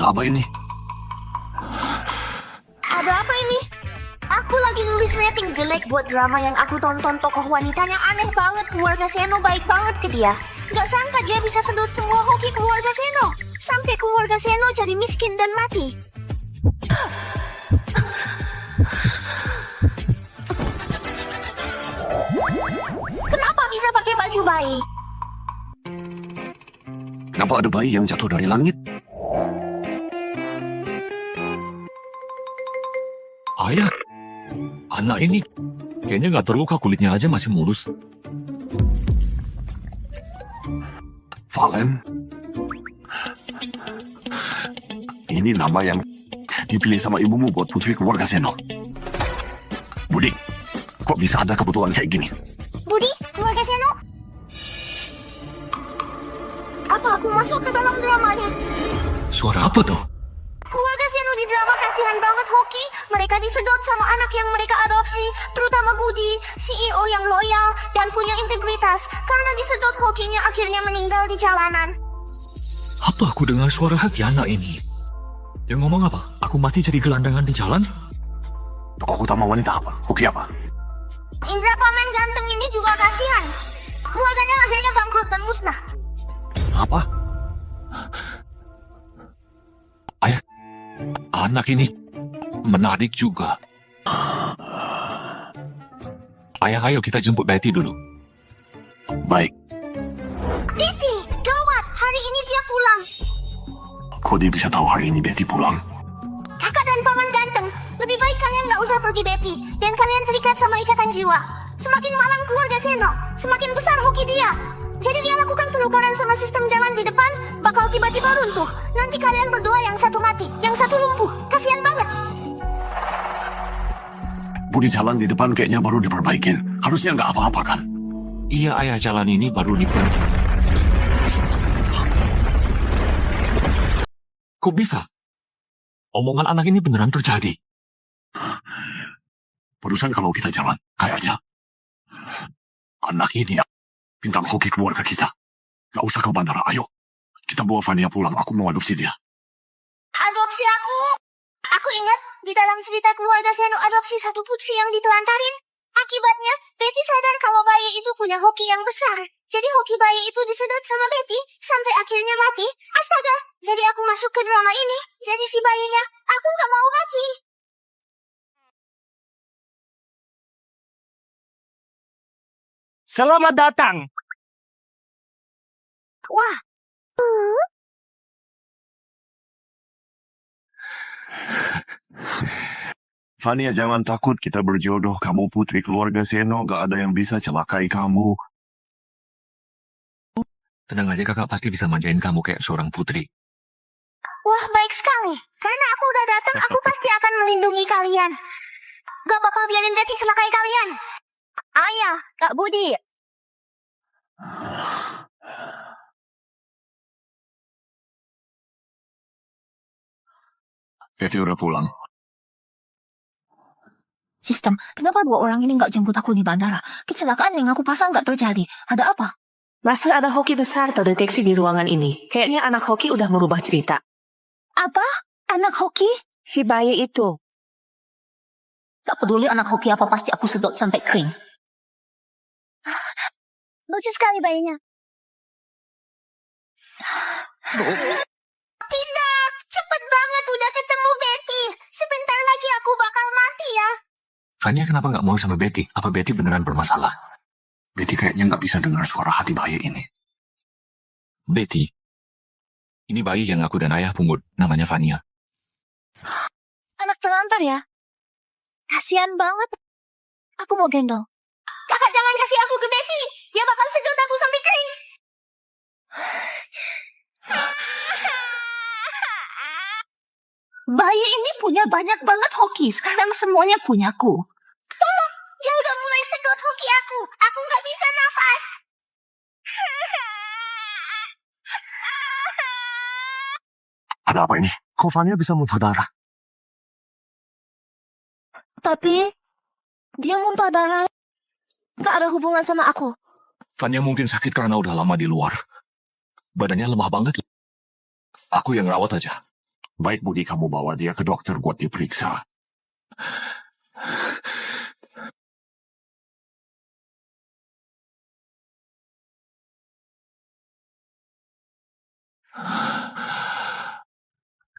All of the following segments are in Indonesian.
Ada apa ini? Ada apa ini? Aku lagi nulis rating jelek buat drama yang aku tonton. Tokoh wanitanya aneh banget. Keluarga Seno baik banget ke dia. Gak sangka dia bisa sedot semua hoki keluarga Seno. Sampai keluarga Seno jadi miskin dan mati. Kenapa bisa pakai baju bayi? Kenapa ada bayi yang jatuh dari langit? Ayah, anak ini kayaknya nggak terluka, kulitnya aja masih mulus. Valen. Ini nama yang dipilih sama ibumu buat putri keluarga Seno. Budi, kok bisa ada kebetulan kayak gini? Budi, keluarga Seno? Apa aku masuk ke dalam dramanya? Suara apa tuh? Keluarga Seno di drama kasihan banget hoki. Mereka disedot sama anak yang mereka adopsi, terutama Budi, CEO yang loyal dan punya integritas. Karena disedot hokinya akhirnya meninggal di jalanan. Apa aku dengar suara hati anak ini? Yang ngomong apa? Aku mati jadi gelandangan di jalan? Tokoh utama wanita apa? Hoki apa? Indra paman ganteng ini juga kasihan. Keluarganya akhirnya bangkrut dan musnah. Apa? Ayah, anak ini menarik juga. Ayah, ayo kita jemput Betty dulu. Baik. Betty, gawat. Hari ini dia pulang. Kok dia bisa tahu hari ini Betty pulang? Kakak dan paman ganteng. Lebih baik kalian gak usah pergi Betty. Dan kalian terikat sama ikatan jiwa. Semakin malang keluarga Seno, semakin besar hoki dia. Jadi dia lakukan penukaran sama sistem jalan di depan, bakal tiba-tiba runtuh. Nanti kalian berdua yang satu mati, yang satu lumpuh. Kasian banget. Budi jalan di depan kayaknya baru diperbaikin. Harusnya nggak apa-apa kan? Iya ayah, jalan ini baru diperbaiki. Kok bisa? Omongan anak ini beneran terjadi. Barusan kalau kita jalan, kayaknya anak ini ya, bintang hoki keluarga kita. Gak usah ke bandara, ayo. Kita bawa Vania pulang, aku mau adopsi dia. Adopsi aku? Aku ingat di dalam cerita keluarga Seno adopsi satu putri yang ditelantarin. Akibatnya, Betty sadar kalau bayi itu punya hoki yang besar. Jadi hoki bayi itu disedot sama Betty sampai akhirnya mati. Astaga, jadi aku masuk ke drama ini. Jadi si bayinya, aku gak mau mati. Selamat datang. Wah. Vania, jangan takut, kita berjodoh. Kamu putri keluarga Seno, gak ada yang bisa celakai kamu. Tenang aja, kakak pasti bisa manjain kamu kayak seorang putri. Wah, baik sekali. Karena aku udah datang, aku pasti akan melindungi kalian. Gak bakal biarin Betty celakai kalian. Ayah, Kak Budi. Betty udah pulang. Sistem, kenapa dua orang ini nggak jemput aku di bandara? Kecelakaan yang aku pasang nggak terjadi. Ada apa? Master, ada hoki besar terdeteksi di ruangan ini. Kayaknya anak hoki udah merubah cerita. Apa? Anak hoki? Si bayi itu. Gak peduli anak hoki apa, pasti aku sedot sampai kering. Lucu sekali bayinya. Tidak, cepet banget udah ketemu Betty. Sebentar lagi aku bakal mati ya. Vania kenapa nggak mau sama Betty? Apa Betty beneran bermasalah? Betty kayaknya nggak bisa dengar suara hati bayi ini. Betty, ini bayi yang aku dan ayah pungut, namanya Vania. Anak terlantar ya? Kasian banget. Aku mau gendong. Kakak jangan kasih aku ke Betty. Dia bakal sedot aku sampai kering. Bayi ini punya banyak banget hoki. Sekarang semuanya punyaku. Tolong, dia udah mulai sedot hoki aku. Aku nggak bisa nafas. Ada apa ini? Kok Vania bisa muntah darah? Tapi dia muntah darah. Gak ada hubungan sama aku. Vania mungkin sakit karena udah lama di luar. Badannya lemah banget. Aku yang rawat aja. Baik budi kamu bawa dia ke dokter buat diperiksa.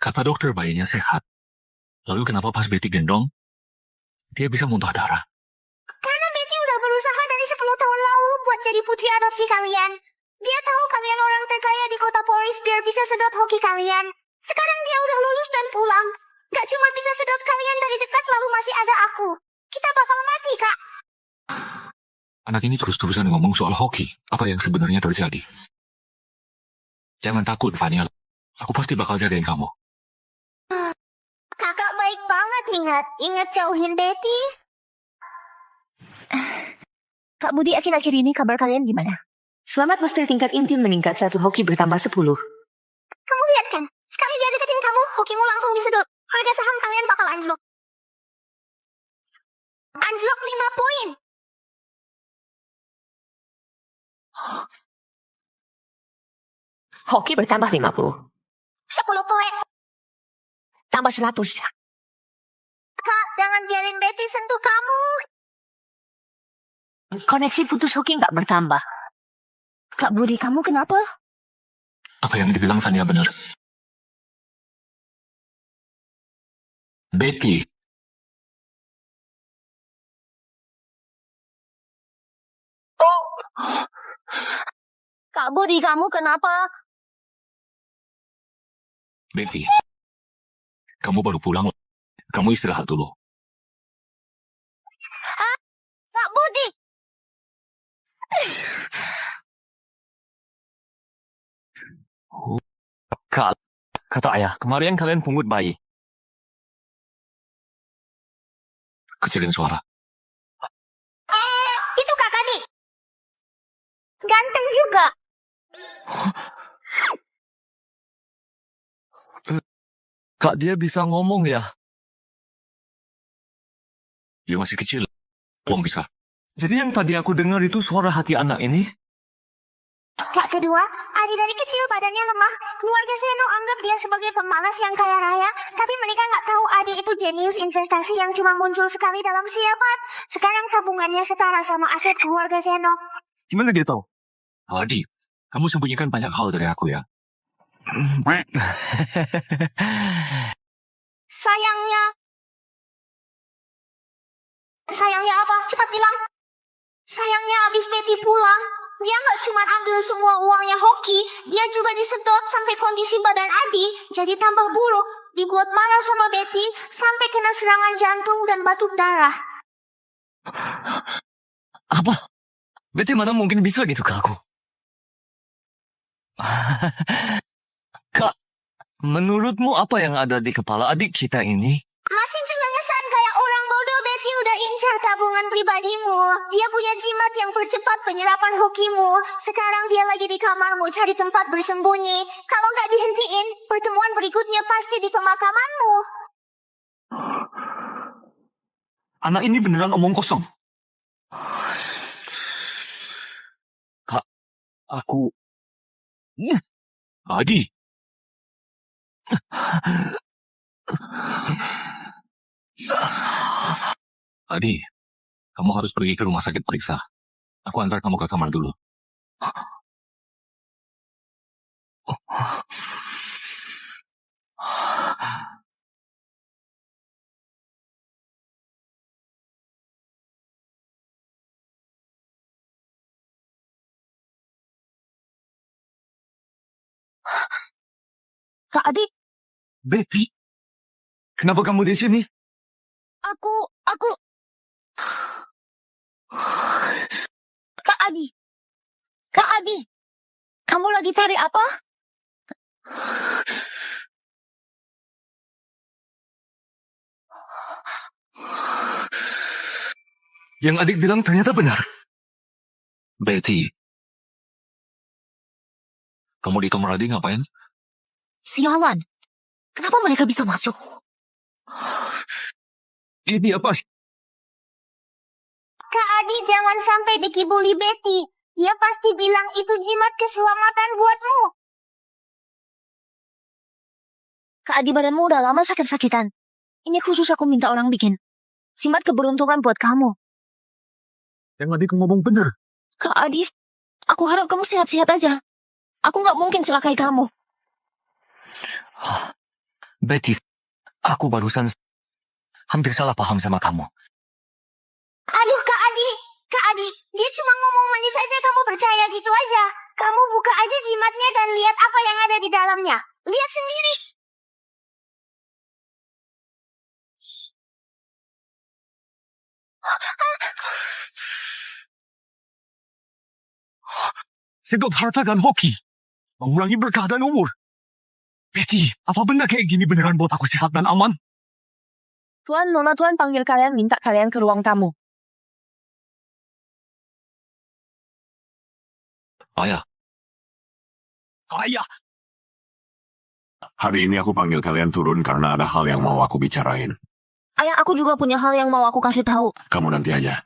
Kata dokter bayinya sehat. Lalu kenapa pas Betty gendong, dia bisa muntah darah? Karena Betty udah berusaha dari 10 tahun lalu buat jadi putri adopsi kalian. Dia tahu kalian orang terkaya di kota Poris biar bisa sedot hoki kalian. Sekarang dia udah lulus dan pulang. Gak cuma bisa sedot kalian dari dekat lalu masih ada aku. Kita bakal mati, Kak. Anak ini terus-terusan ngomong soal hoki. Apa yang sebenarnya terjadi? Jangan takut, Vania. Aku pasti bakal jagain kamu. Kakak baik banget, Ingat jauhin Betty. Kak Budi, akhir-akhir ini kabar kalian gimana? Selamat Master tingkat intim meningkat 1 hoki bertambah 10. Kamu lihat kan? Sekali dia deketin kamu, hokimu langsung disedot. Harga saham kalian bakal anjlok. Anjlok 5 poin. Hoki bertambah 50. 10 poin. Tambah 100. Kak, jangan biarin Betty sentuh kamu. Koneksi putus hoki nggak bertambah. Kak Budi, kamu kenapa? Apa yang dibilang Vania benar. Betty, Kak Budi, kamu kenapa? Betty. Kamu baru pulang. Kamu istirahat dulu. Kak Budi. Kak, kata ayah, kemarin kalian pungut bayi. Kecilin suara. Itu kakak nih. Ganteng juga. Kak, dia bisa ngomong ya? Dia masih kecil. Belum bisa. Jadi yang tadi aku dengar itu suara hati anak ini? Kak kedua, Adi dari kecil badannya lemah. Keluarga Seno anggap dia sebagai pemalas yang kaya raya. Tapi mereka nggak tahu Adi itu jenius investasi yang cuma muncul sekali dalam siapat. Sekarang tabungannya setara sama aset keluarga Seno. Gimana dia tahu? Adi, kamu sembunyikan banyak hal dari aku ya. Sayangnya apa? Cepat bilang. Sayangnya abis Betty pulang, dia nggak cuma ambil semua uangnya hoki, dia juga disedot sampai kondisi badan Adi jadi tambah buruk, dibuat marah sama Betty sampai kena serangan jantung dan batuk darah. Apa? Betty mana mungkin bisa gitu ke aku? Kak, menurutmu apa yang ada di kepala adik kita ini? Masih celengesan kayak orang bodoh. Betty udah incar tabungan pribadimu. Dia punya jimat yang percepat penyerapan hokimu. Sekarang dia lagi di kamarmu cari tempat bersembunyi. Kalau nggak dihentiin, pertemuan berikutnya pasti di pemakamanmu. Anak ini beneran omong kosong. Kak, aku... Adi. Adi, kamu harus pergi ke rumah sakit periksa. Aku antar kamu ke kamar dulu. Kak Adi, Betty, kenapa kamu di sini? aku... Kak Adi. Kak Adi, kamu lagi cari apa? Yang adik bilang ternyata benar. Betty. Kamu di kamar Adi ngapain? Sialan. Kenapa mereka bisa masuk? Ini apa? Kak Adi jangan sampai dikibuli Betty. Dia pasti bilang itu jimat keselamatan buatmu. Kak Adi, badanmu udah lama sakit-sakitan. Ini khusus aku minta orang bikin. Simat keberuntungan buat kamu. Yang adik ngomong bener. Kak Adi, aku harap kamu sehat-sehat aja. Aku nggak mungkin celakai kamu. Betty, aku barusan hampir salah paham sama kamu. Aduh, Kak Adi. Kak Adi, dia cuma ngomong manis aja, kamu percaya gitu aja. Kamu buka aja jimatnya dan lihat apa yang ada di dalamnya. Lihat sendiri. Sedot harta dan hoki. Mengurangi berkah dan umur. Betty, apa benda kayak gini beneran buat aku sehat dan aman? Tuan, Nona Tuan panggil kalian, minta kalian ke ruang tamu. Ayah, Ayah. Hari ini aku panggil kalian turun karena ada hal yang mau aku bicarain. Ayah, aku juga punya hal yang mau aku kasih tahu. Kamu nanti aja.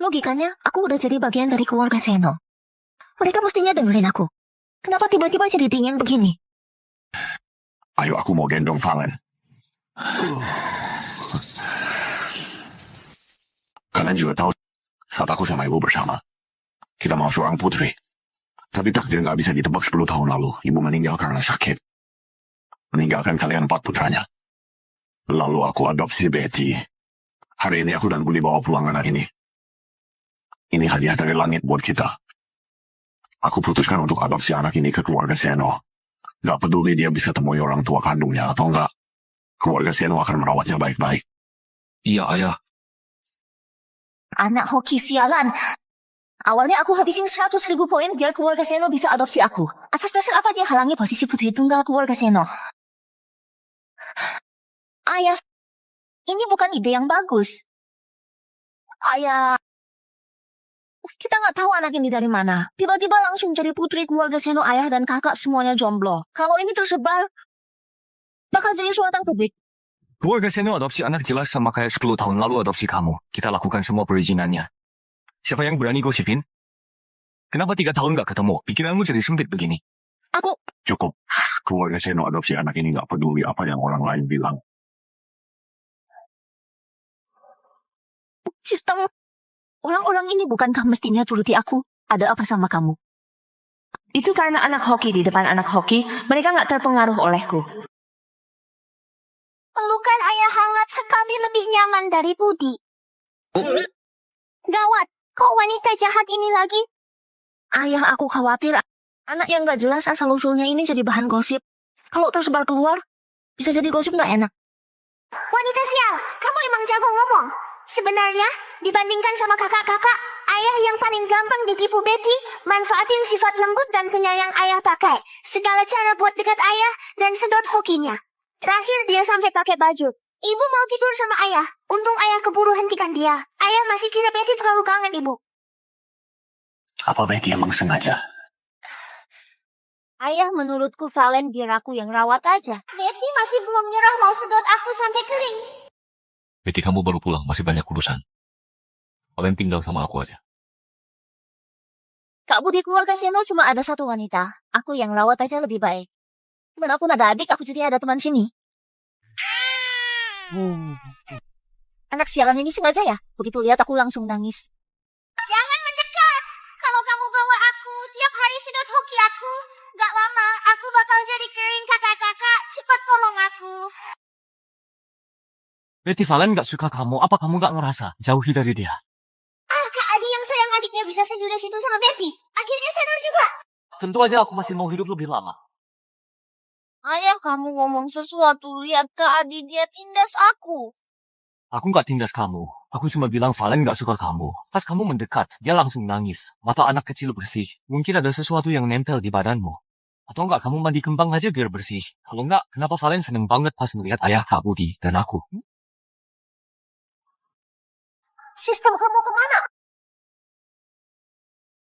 Logikanya, aku udah jadi bagian dari keluarga Seno. Mereka mestinya dengerin aku. Kenapa tiba-tiba jadi dingin begini? Ayo, aku mau gendong Valen. Kalian juga tahu, saat aku sama ibu bersama, kita mau seorang putri. Tapi takdir nggak bisa ditebak 10 tahun lalu. Ibu meninggal karena sakit. Meninggalkan kalian 4 putranya. Lalu aku adopsi Betty. Hari ini aku dan Budi bawa pulang anak ini. Ini hadiah dari langit buat kita. Aku putuskan untuk adopsi anak ini ke keluarga Seno. Gak peduli dia bisa temui orang tua kandungnya atau enggak. Keluarga Seno akan merawatnya baik-baik. iya ayah. Anak hoki sialan. Awalnya aku habisin 100.000 poin biar keluarga Seno bisa adopsi aku. Atas dasar apa dia halangi posisi putri tunggal keluarga Seno? Ayah, ini bukan ide yang bagus. Ayah, kita nggak tahu anak ini dari mana. Tiba-tiba langsung jadi putri keluarga Seno, ayah dan kakak semuanya jomblo. Kalau ini tersebar, bakal jadi sorotan publik. Keluarga Seno adopsi anak jelas sama kayak 10 tahun lalu adopsi kamu. Kita lakukan semua perizinannya. Siapa yang berani gosipin? Kenapa 3 tahun gak ketemu? Pikiranmu jadi sempit begini. Aku, Cukup. Keluarga Seno adopsi anak ini gak peduli apa yang orang lain bilang. sistem. Orang-orang ini bukankah mestinya turuti aku? Ada apa sama kamu? Itu karena anak hoki di depan anak hoki, mereka nggak terpengaruh olehku. Pelukan ayah hangat sekali lebih nyaman dari Budi. Gawat, kok wanita jahat ini lagi? Ayah, aku khawatir anak yang gak jelas asal-usulnya ini jadi bahan gosip. Kalau tersebar keluar, bisa jadi gosip gak enak. Wanita sial, kamu emang jago ngomong. Sebenarnya, dibandingkan sama kakak-kakak, ayah yang paling gampang ditipu Betty, manfaatin sifat lembut dan penyayang ayah pakai. Segala cara buat dekat ayah dan sedot hokinya. Terakhir dia sampai pakai baju. Ibu mau tidur sama ayah. Untung ayah keburu hentikan dia. Ayah masih kira Betty terlalu kangen ibu. Apa Betty emang sengaja? Ayah, menurutku Valen biar aku yang rawat aja. Betty masih belum nyerah mau sedot aku sampai kering. Betty, kamu baru pulang, masih banyak urusan. Kalian tinggal sama aku aja. Kak Budi, keluarga Seno cuma ada satu wanita. Aku yang rawat aja lebih baik. Walaupun ada adik, aku jadi ada teman sini. Anak sialan ini sengaja ya? Begitu lihat aku langsung nangis. Jangan mendekat. Kalau kamu bawa aku tiap hari sedot hoki aku, gak lama aku bakal jadi kering kakak-kakak. Cepat tolong aku. Betty, Valen gak suka kamu. Apa kamu gak ngerasa? Jauhi dari dia. Kak Adi yang sayang adiknya bisa sejudes itu sama Betty. Akhirnya sadar juga. Tentu aja aku masih mau hidup lebih lama. Ayah, kamu ngomong sesuatu. Lihat Kak Adi, dia tindas aku. Aku gak tindas kamu. Aku cuma bilang Valen gak suka kamu. Pas kamu mendekat, dia langsung nangis. Mata anak kecil bersih. Mungkin ada sesuatu yang nempel di badanmu. Atau enggak, kamu mandi kembang aja biar bersih. Kalau enggak, kenapa Valen seneng banget pas melihat ayah Kak Budi dan aku? Sistem kamu kemana?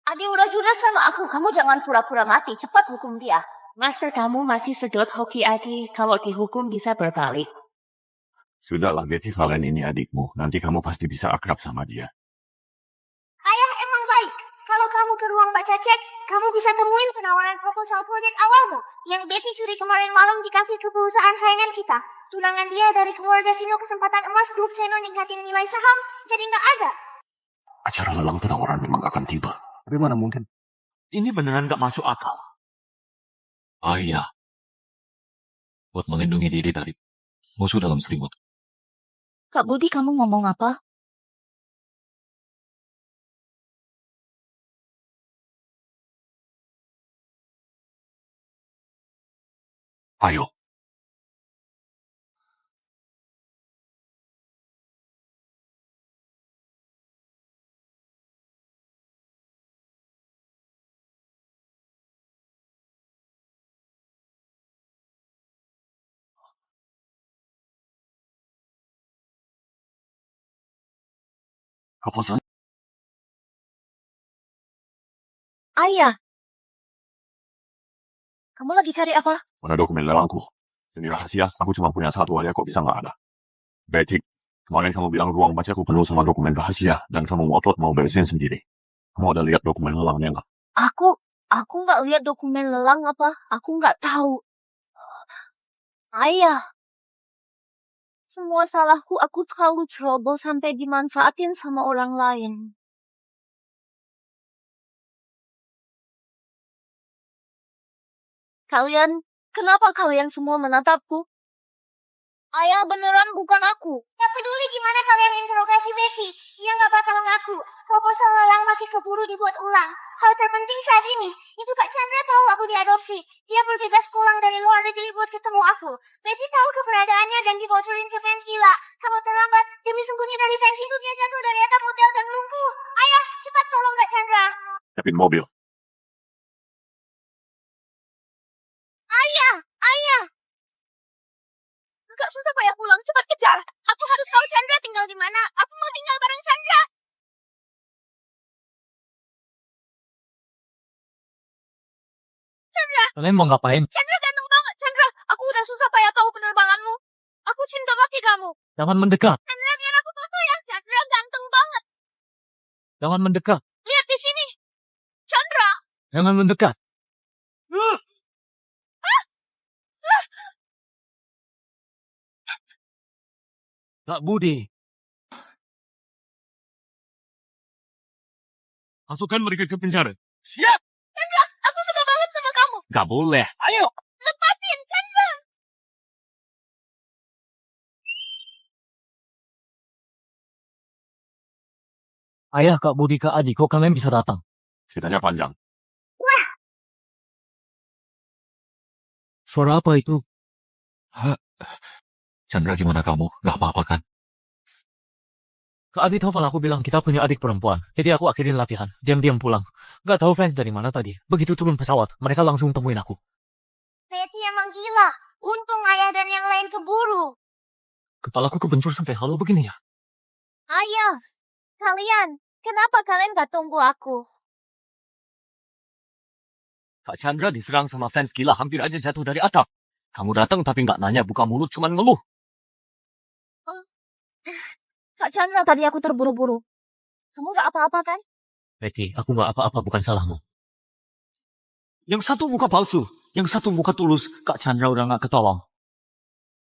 Adi udah judes sama aku. Kamu jangan pura-pura mati. Cepat hukum dia. Master kamu masih sedot hoki Adi, kalau dihukum bisa berbalik. Sudahlah Betty, Valen ini adikmu. Nanti kamu pasti bisa akrab sama dia. Ayah emang baik. Kalau kamu ke ruang baca cek, kamu bisa temuin penawaran proposal proyek awalmu yang Betty curi kemarin malam dikasih ke perusahaan saingan kita. Tunangan dia dari keluarga Sino kesempatan emas grup Seno ningkatin nilai saham, jadi nggak ada. Acara lelang penawaran memang akan tiba. Tapi mana mungkin? Ini beneran gak masuk akal. Bahaya. Buat melindungi diri dari musuh dalam selimut. Kak Budi, kamu ngomong apa? Ayo. Proposal? Ayah. Kamu lagi cari apa? Mana dokumen lelangku? Ini rahasia, aku cuma punya satu aja kok bisa nggak ada. Betty, kemarin kamu bilang ruang bacaku penuh sama dokumen rahasia, dan kamu ngotot mau beresin sendiri. Kamu ada lihat dokumen lelangnya nggak? Aku nggak lihat dokumen lelang apa. Aku nggak tahu. Ayah. Semua salahku, aku terlalu ceroboh sampai dimanfaatin sama orang lain. Kenapa kalian semua menatapku? Ayah, beneran bukan aku. Gak peduli gimana kalian interogasi Betty, dia nggak bakal ngaku. Proposal lelang masih keburu dibuat ulang. Hal terpenting saat ini, itu Kak Chandra tahu aku diadopsi. Dia bergegas pulang dari luar negeri buat ketemu aku. Betty tahu keberadaannya dan dibocorin ke fans gila. Kalau terlambat, demi sembunyi dari fans itu dia jatuh dari atap hotel dan lumpuh. Ayah, cepat tolong Kak Chandra. Siapin mobil. Ayah. Gak susah payah pulang, cepat kejar. Aku harus tahu Chandra tinggal di mana. Aku mau tinggal bareng Chandra. Kalian mau ngapain? Chandra ganteng banget, Chandra. Aku udah susah payah tahu penerbanganmu. Aku cinta mati kamu. Jangan mendekat. Chandra, biar aku foto ya. Chandra ganteng banget. Jangan mendekat. Lihat di sini. Chandra. Jangan mendekat. Kak Budi. Masukkan mereka ke penjara. Siap! Aku suka banget sama kamu. Gak boleh. Ayo! Lepasin, Chandra. Ayah, Kak Budi, Kak Adi, kok kalian bisa datang? Ceritanya panjang. Suara apa itu? Chandra, gimana kamu? Gak apa-apa kan? Kak Adi tahu kalau aku bilang kita punya adik perempuan. Jadi aku akhirin latihan. Diam-diam pulang. Gak tahu fans dari mana tadi. Begitu turun pesawat, mereka langsung temuin aku. Betty emang gila. Untung ayah dan yang lain keburu. Kepalaku kebentur sampai halu begini ya. Ayah, kalian, kenapa kalian gak tunggu aku? Kak Chandra diserang sama fans gila, hampir aja jatuh dari atap. Kamu datang tapi nggak nanya, buka mulut cuman ngeluh. Kak Chandra, tadi aku terburu-buru. Kamu gak apa-apa kan? Betty, aku nggak apa-apa, bukan salahmu. Yang satu muka palsu, yang satu muka tulus. Kak Chandra udah nggak ketolong.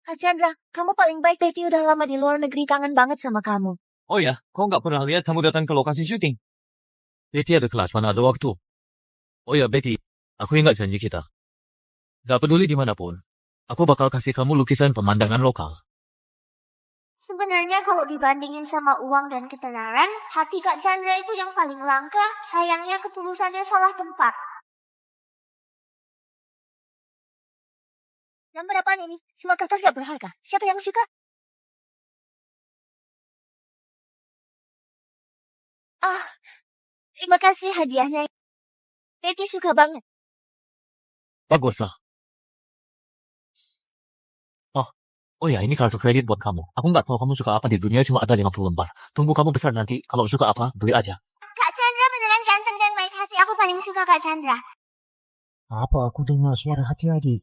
Kak Chandra, kamu paling baik. Betty udah lama di luar negeri, kangen banget sama kamu. Oh ya, kau nggak pernah lihat kamu datang ke lokasi syuting? Betty ada kelas, mana ada waktu. Oh ya, Betty, aku ingat janji kita. Gak peduli dimanapun, aku bakal kasih kamu lukisan pemandangan lokal. Sebenarnya kalau dibandingin sama uang dan ketenaran, hati Kak Chandra itu yang paling langka. Sayangnya ketulusannya salah tempat. Gambar apaan ini? Semua kertas gak berharga. Siapa yang suka? Terima kasih hadiahnya. Betty suka banget. Baguslah. Oh ya, ini kartu kredit buat kamu. Aku nggak tahu kamu suka apa di dunia, cuma ada 50 lembar. Tunggu kamu besar nanti, kalau suka apa, beli aja. Kak Chandra beneran ganteng dan baik hati. Aku paling suka Kak Chandra. Apa aku dengar suara hati lagi?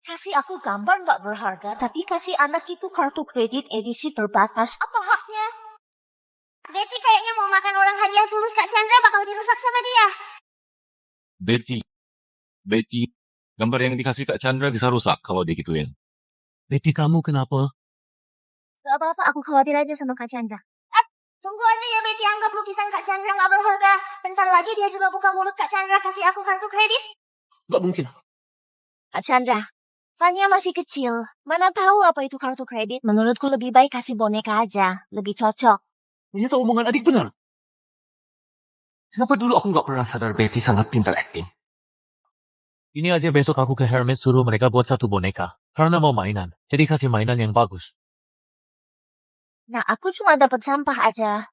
Kasih aku gambar gak berharga, tapi kasih anak itu kartu kredit edisi terbatas. Apa haknya? Betty kayaknya mau makan orang hadiah tulus Kak Chandra bakal dirusak sama dia. Betty, gambar yang dikasih Kak Chandra bisa rusak kalau digituin. Betty, kamu kenapa? Gak apa-apa, aku khawatir aja sama Kak Chandra. Tunggu aja ya Betty, anggap lukisan Kak Chandra gak berharga. Bentar lagi dia juga buka mulut Kak Chandra kasih aku kartu kredit. Gak mungkin. Kak Chandra, Fania masih kecil. Mana tahu apa itu kartu kredit. Menurutku lebih baik kasih boneka aja. Lebih cocok. Ternyata omongan adik benar. Kenapa dulu aku gak pernah sadar Betty sangat pintar acting? Ini aja besok aku ke Hermes suruh mereka buat satu boneka. Karena mau mainan. Jadi kasih mainan yang bagus. Nah, aku cuma dapat sampah aja.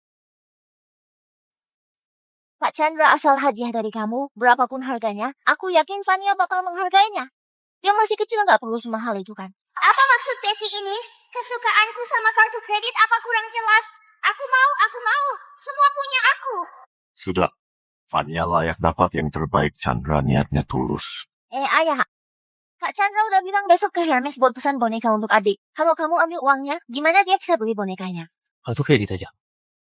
Kak Chandra, asal hadiah dari kamu, berapapun harganya, aku yakin Fania bakal menghargainya. Dia masih kecil nggak perlu semahal itu kan. Apa maksud Betty ini? Kesukaanku sama kartu kredit apa kurang jelas? Aku mau. Semua punya aku. Sudah. Fania layak dapat yang terbaik. Chandra niatnya tulus. Ayah. Kak Chandra udah bilang besok ke Hermes buat pesan boneka untuk adik. Kalau kamu ambil uangnya, gimana dia bisa beli bonekanya? Kartu kredit aja.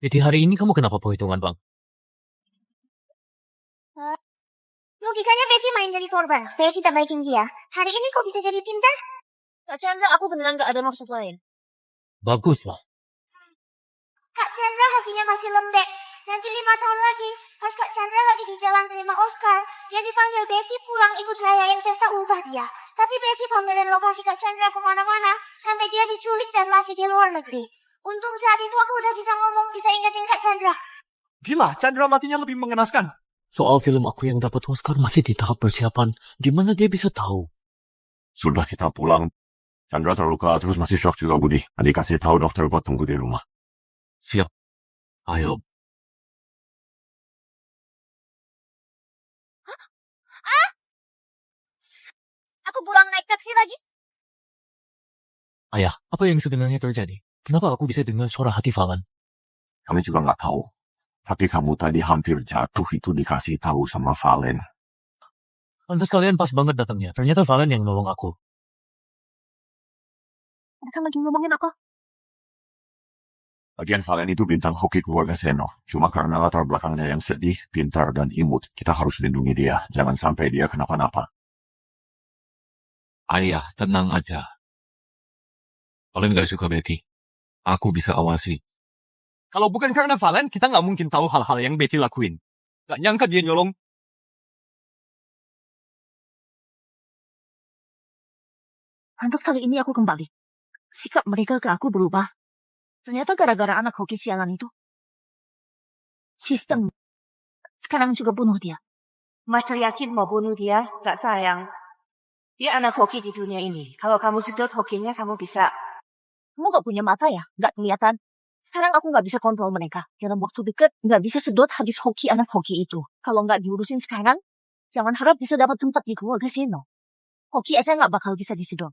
Betty, hari ini kamu kenapa perhitungan bang? Logikanya Betty main jadi korban supaya kita baikin dia. Hari ini kok bisa jadi pintar? Kak Chandra, aku beneran gak ada maksud lain. Bagus lah. Kak Chandra hatinya masih lembek. Nanti 5 tahun lagi, pas Kak Chandra lagi di jalan terima Oscar, dia dipanggil Betty pulang ikut rayain pesta ultah dia. Tapi Betty pamerin lokasi Kak Chandra kemana-mana, sampai dia diculik dan mati di luar negeri. Untung saat itu aku udah bisa ngomong, bisa ingetin Kak Chandra. Gila, Chandra matinya lebih mengenaskan. Soal film aku yang dapat Oscar masih di tahap persiapan. Gimana dia bisa tahu? Sudah kita pulang. Chandra terluka terus masih shock juga Budi. Adik kasih tahu dokter buat tunggu di rumah. Siap. Ayo. Aku pulang naik taksi lagi. Ayah, apa yang sebenarnya terjadi? Kenapa aku bisa dengar suara hati Valen? Kami juga nggak tahu. Tapi kamu tadi hampir jatuh itu dikasih tahu sama Valen. Pantas kalian pas banget datangnya. Ternyata Valen yang nolong aku. Mereka lagi ngomongin apa? Lagian Valen itu bintang hoki keluarga Seno. Cuma karena latar belakangnya yang sedih, pintar, dan imut, kita harus lindungi dia. Jangan sampai dia kenapa-napa. Ayah, tenang aja. Kalian gak suka Betty? Aku bisa awasi. Kalau bukan karena Valen, kita nggak mungkin tahu hal-hal yang Betty lakuin. Gak nyangka dia nyolong. Pantas kali ini aku kembali. Sikap mereka ke aku berubah. Ternyata gara-gara anak hoki sialan itu. Sistem. Sekarang juga bunuh dia. Master yakin mau bunuh dia? Gak sayang. Dia anak hoki di dunia ini. Kalau kamu sedot hokinya, kamu bisa. Kamu gak punya mata ya? Gak kelihatan. Sekarang aku gak bisa kontrol mereka. Dalam waktu dekat, gak bisa sedot habis hoki anak hoki itu. Kalau gak diurusin sekarang, jangan harap bisa dapat tempat di keluarga Seno. Hoki aja gak bakal bisa disedot.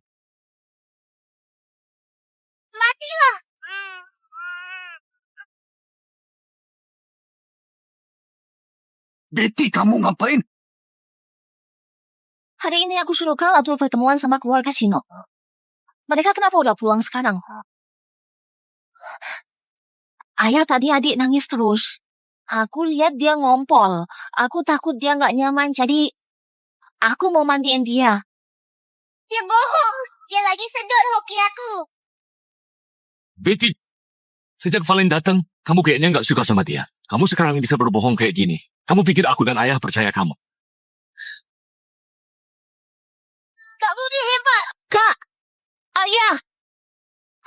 Matilah! Betty, kamu ngapain? Hari ini aku suruh Carl atur pertemuan sama keluarga Sino. Mereka kenapa udah pulang sekarang? Ayah tadi adik nangis terus. Aku lihat dia ngompol. Aku takut dia gak nyaman, jadi aku mau mandiin dia. Dia bohong! Dia lagi sedot hoki aku! Betty, sejak Valen datang, kamu kayaknya gak suka sama dia. Kamu sekarang bisa berbohong kayak gini. Kamu pikir aku dan ayah percaya kamu? Kak Budi hebat! Kak! Ayah!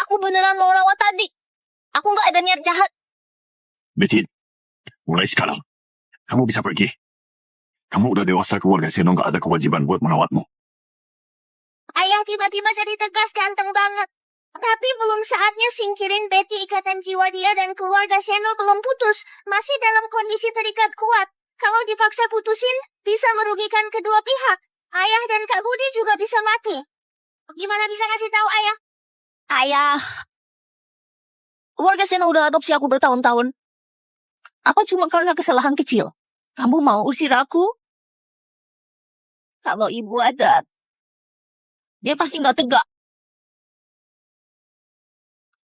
Aku beneran mau rawat tadi. Aku gak ada niat jahat. Betty, mulai sekarang, kamu bisa pergi. Kamu udah dewasa, keluarga Seno nggak ada kewajiban buat merawatmu. Ayah tiba-tiba jadi tegas, ganteng banget. Tapi belum saatnya singkirin Betty. Ikatan jiwa dia dan keluarga Seno belum putus. Masih dalam kondisi terikat kuat. Kalau dipaksa putusin, bisa merugikan kedua pihak. Ayah dan Kak Budi juga bisa mati. Gimana bisa kasih tahu ayah? Ayah. Keluarga Seno udah adopsi aku bertahun-tahun. Apa cuma karena kesalahan kecil? Kamu mau usir aku? Kalau ibu ada, dia pasti gak tegak.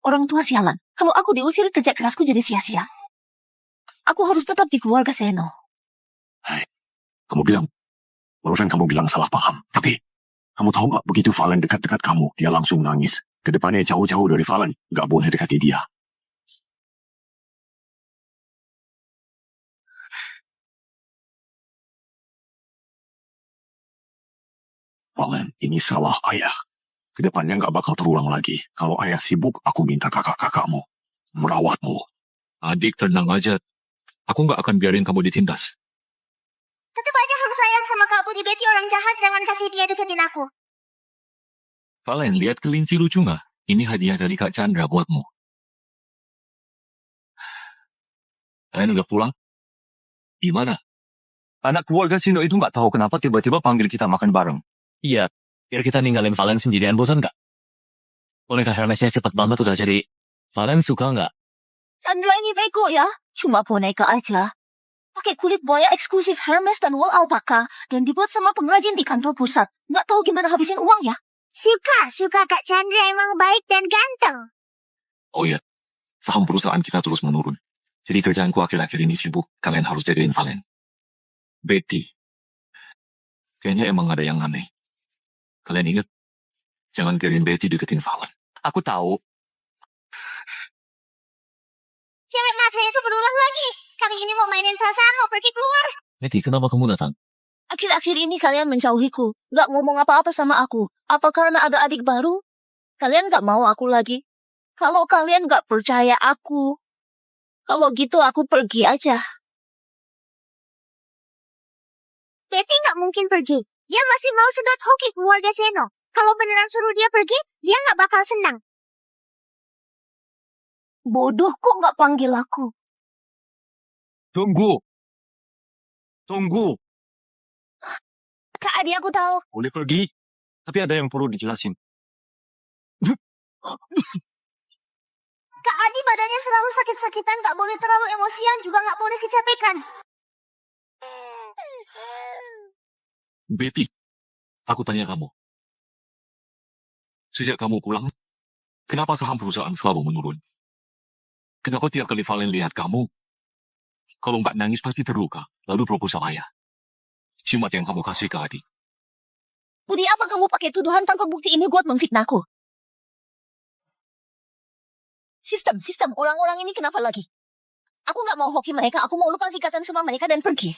Orang tua sialan. Kalau aku diusir, kerja kerasku jadi sia-sia. Aku harus tetap di keluarga Seno. Kamu bilang, barusan kamu bilang salah paham. Tapi, kamu tahu nggak begitu Valen dekat-dekat kamu, dia langsung nangis. Kedepannya jauh-jauh dari Valen, nggak boleh dekati dia. Valen, ini salah ayah. Kedepannya nggak bakal terulang lagi. Kalau ayah sibuk, aku minta kakak-kakakmu merawatmu. Adik, tenang aja. Aku nggak akan biarin kamu ditindas. Tetap aja harus sayang sama Kak Budi. Betty orang jahat, jangan kasih dia deketin aku. Valen, lihat kelinci lucu nggak? Ini hadiah dari Kak Chandra buatmu. Kalian udah pulang? Gimana? Anak keluarga Sino itu nggak tahu kenapa tiba-tiba panggil kita makan bareng. Iya, biar kita ninggalin Valen sendirian, bosan nggak? Boneka Hermesnya cepet banget udah jadi. Valen suka nggak? Chandra ini bego ya. Cuma boneka aja. Pakai kulit buaya eksklusif Hermes dan wool alpaka. Dan dibuat sama pengrajin di kantor pusat. Nggak tahu gimana habisin uang ya. Suka Kak Chandra emang baik dan ganteng. Oh iya, saham perusahaan kita terus menurun. Jadi kerjaanku akhir-akhir ini sibuk. Kalian harus jagain Valen. Betty, kayaknya emang ada yang aneh. Kalian ingat, jangan biarin Betty deketin Valen. Aku tahu. Cewek matre itu berulah lagi. Kali ini mau mainin perasaan, mau pergi keluar. Betty, kenapa kamu datang? Akhir-akhir ini kalian menjauhiku. Nggak ngomong apa-apa sama aku. Apa karena ada adik baru? Kalian nggak mau aku lagi? Kalau kalian nggak percaya aku, kalau gitu aku pergi aja. Betty nggak mungkin pergi. Dia masih mau sedot hoki keluarga Seno. Kalau beneran suruh dia pergi, dia nggak bakal senang. Bodoh kok nggak panggil aku. Tunggu. Tunggu. Kak Adi, aku tahu. Boleh pergi. Tapi ada yang perlu dijelasin. Kak Adi badannya selalu sakit-sakitan, nggak boleh terlalu emosian, juga nggak boleh kecapekan. Betty, aku tanya kamu. Sejak kamu pulang, kenapa saham perusahaan selalu menurun? Kenapa tiap kali Valen lihat kamu, kalau nggak nangis pasti terluka, lalu proposal ayah. Cimat yang kamu kasih ke Adi. Budi, apa kamu pakai tuduhan tanpa bukti ini buat memfitnahku? Sistem, orang-orang ini kenapa lagi? Aku nggak mau hoki mereka, aku mau lepas ikatan sama mereka dan pergi.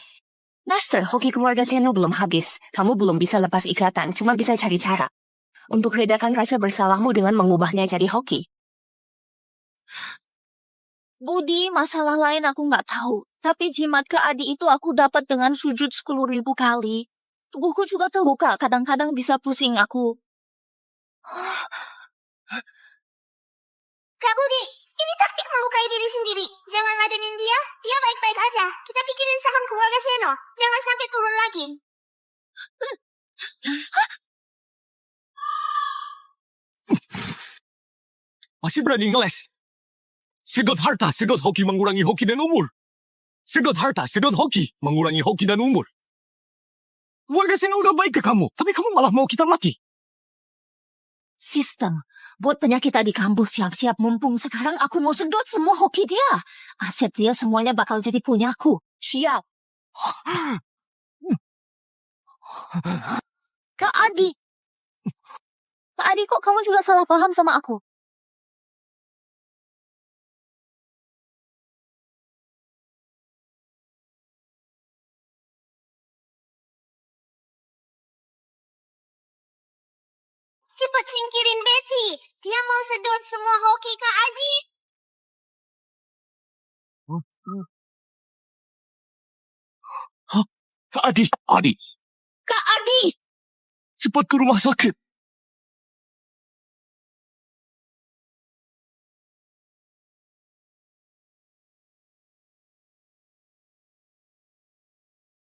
Master, hoki keluarga Seno belum habis. Kamu belum bisa lepas ikatan, cuma bisa cari cara. Untuk redakan rasa bersalahmu dengan mengubahnya jadi hoki. Budi, masalah lain aku nggak tahu. Tapi jimat ke Adi itu aku dapat dengan sujud 10.000 kali. Tubuhku juga terluka, kadang-kadang bisa pusing aku. Kak Budi, ini taktik melukai diri sendiri. Jangan ladenin dia, dia baik-baik aja. Kita pikirin saham keluarga Seno. Jangan sampai turun lagi. Masih berani ngeles. Sedot harta, sedot hoki mengurangi hoki dan umur. Sedot harta, sedot hoki mengurangi hoki dan umur. Warga sini udah baik ke kamu, tapi kamu malah mau kita mati. Sistem, buat penyakit di kampus siap-siap mumpung sekarang aku mau sedot semua hoki dia. Aset dia semuanya bakal jadi punyaku. Siap. Kak Adi. Kak Adi, kok kamu juga salah paham sama aku? Cepet singkirin Betty. Dia mau sedot semua hoki Kak Adi. Kak Adi, Adi, Kak Adi. cepat ke rumah sakit.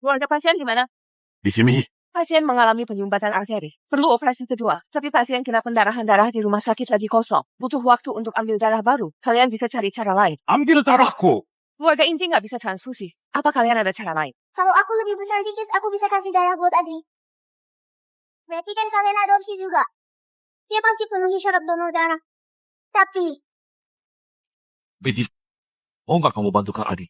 Keluarga pasien gimana? Di sini, Pasien mengalami penyumbatan arteri. Perlu operasi kedua. Tapi pasien kena pendarahan darah di rumah sakit lagi kosong. Butuh waktu untuk ambil darah baru. Kalian bisa cari cara lain. Ambil darahku. Keluarga inti nggak bisa transfusi. Apa kalian ada cara lain? Kalau aku lebih besar dikit, aku bisa kasih darah buat Adi. Berarti kan kalian adopsi juga. Dia pasti penuhi syarat donor darah. Tapi, Betty, mau nggak kamu bantu Kak Adi?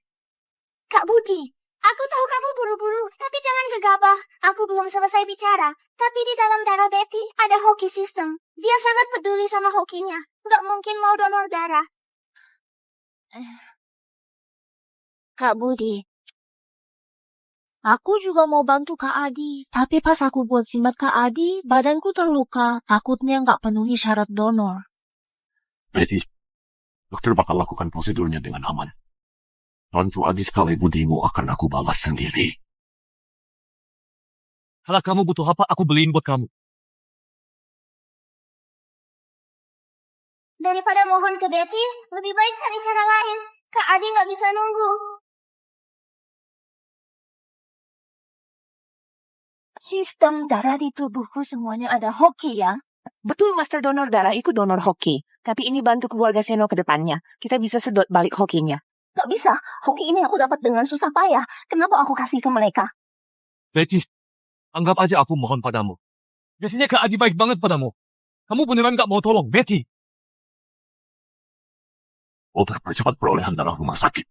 Kak Budi, aku tahu kamu buru-buru, tapi jangan gegabah. Aku belum selesai bicara. Tapi di dalam darah Betty ada hoki sistem. Dia sangat peduli sama hokinya. Nggak mungkin mau donor darah. Kak Budi. Aku juga mau bantu Kak Adi. Tapi pas aku buat simbat Kak Adi, badanku terluka. Takutnya nggak penuhi syarat donor. Betty, dokter bakal lakukan prosedurnya dengan aman. Tentu Adi sekali budimu akan aku balas sendiri. Kalau kamu butuh apa, aku beliin buat kamu. Daripada mohon ke Betty, lebih baik cari cara lain. Kak Adi nggak bisa nunggu. Sistem darah di tubuhku semuanya ada hoki ya. Betul, Master Donor Darah ikut donor hoki. Tapi ini bantu keluarga Seno ke depannya. Kita bisa sedot balik hokinya. Gak bisa. Hoki ini aku dapat dengan susah payah. Kenapa aku kasih ke mereka? Betty, anggap aja aku mohon padamu. Biasanya Kak Adi baik banget padamu. Kamu beneran gak mau tolong, Betty? Untuk percepat perolehan darah rumah sakit.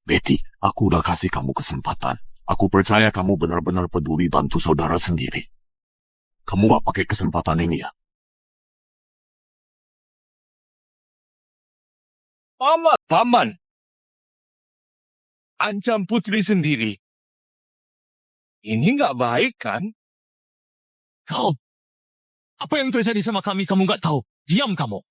Betty, aku udah kasih kamu kesempatan. Aku percaya kamu benar-benar peduli bantu saudara sendiri. Kamu gak pakai kesempatan ini ya? Paman. Ancam putri sendiri. Ini gak baik kan? Kau, apa yang terjadi sama kami kamu gak tahu? Diam kamu.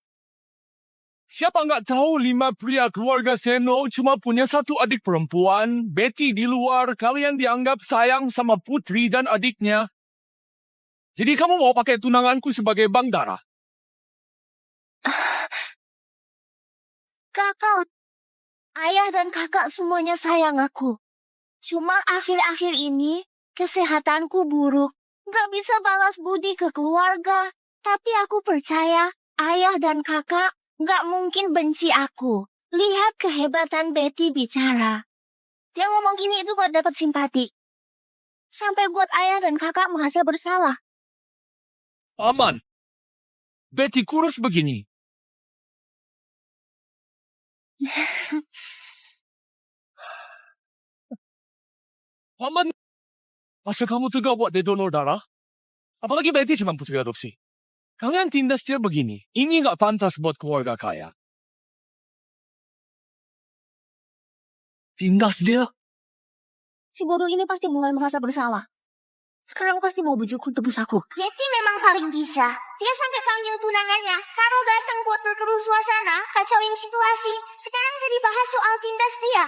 Siapa nggak tahu 5 pria keluarga Seno cuma punya 1 adik perempuan. Betty di luar, kalian dianggap sayang sama putri dan adiknya. Jadi kamu mau pakai tunanganku sebagai bank darah? Kakak, ayah dan kakak semuanya sayang aku. Cuma akhir-akhir ini, kesehatanku buruk. Gak bisa balas budi ke keluarga. Tapi aku percaya, ayah dan kakak gak mungkin benci aku. Lihat kehebatan Betty bicara. Dia ngomong gini itu buat dapat simpati. Sampai buat ayah dan kakak merasa bersalah. Aman. Betty kurus begini. Aman. Masa kamu tega buat dia donor darah? Apalagi Betty cuma putri adopsi. Kalian tindas dia begini. Ini nggak pantas buat keluarga kaya. Tindas dia. Si bodoh ini pasti mulai merasa bersalah. Sekarang pasti mau bujuk tebus aku. Betty memang paling bisa. Dia sampai panggil tunangannya. Carol datang buat berkeruh suasana, kacauin situasi. Sekarang jadi bahas soal tindas dia.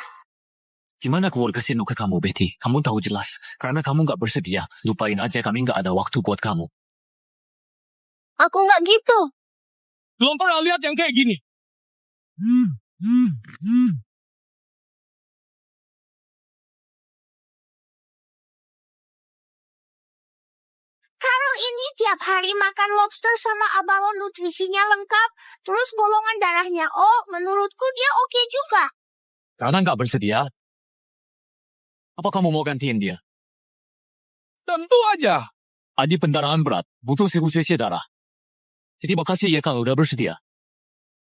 Gimana keluarga Seno ke kamu, Betty? Kamu tahu jelas. Karena kamu nggak bersedia. Lupain aja kami nggak ada waktu buat kamu. Aku nggak gitu. Belum pernah lihat yang kayak gini. Carol ini tiap hari makan lobster sama abalone nutrisinya lengkap. Terus golongan darahnya O, menurutku dia oke juga. Karena nggak bersedia. Apa kamu mau gantiin dia? Tentu aja. Adi pendarahan berat, butuh sirkulasi darah. Jadi makasih ya kalau udah bersedia.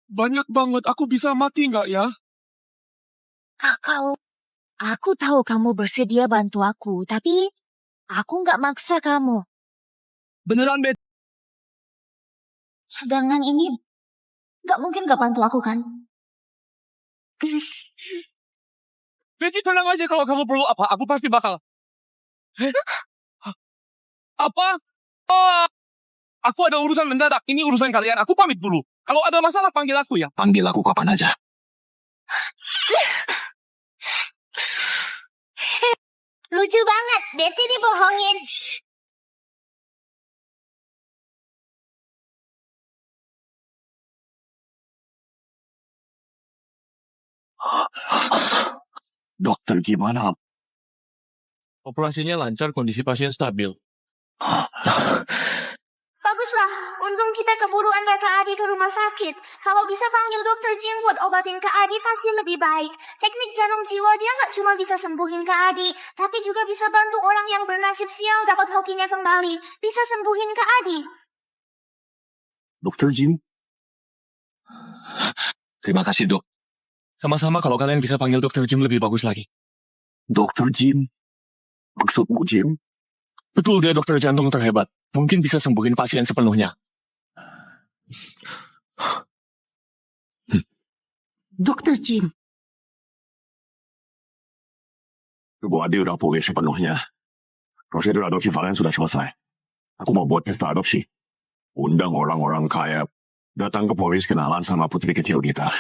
Banyak banget, aku bisa mati nggak ya? Kakak, aku tahu kamu bersedia bantu aku, tapi aku nggak maksa kamu. Beneran, Bet? Cadangan ini nggak mungkin nggak bantu aku kan? Betty, tenang aja kalau kamu perlu apa, aku pasti bakal. Apa? Oh, aku ada urusan mendadak, ini urusan kalian, aku pamit dulu. Kalau ada masalah, panggil aku ya. Panggil aku kapan aja. Lucu banget, Betty dibohongin. Dokter gimana? Operasinya lancar, kondisi pasien stabil. Baguslah, untung kita keburu antar Kak Adi ke rumah sakit. Kalau bisa panggil dokter Jin buat obatin Kak Adi pasti lebih baik. Teknik jarum jiwa dia nggak cuma bisa sembuhin Kak Adi, tapi juga bisa bantu orang yang bernasib sial dapat hokinya kembali. Bisa sembuhin Kak Adi. Dokter Jin? Terima kasih, Dok. Sama-sama kalau kalian bisa panggil Dr. Jim lebih bagus lagi. Dr. Jim? Maksudmu Jim? Betul, dia dokter jantung terhebat. Mungkin bisa sembuhin pasien sepenuhnya. Dr. Jim. Bu Adi udah pulih sepenuhnya. Prosedur adopsi Valen sudah selesai. Aku mau buat pesta adopsi. Undang orang-orang kaya datang ke polis kenalan sama putri kecil kita.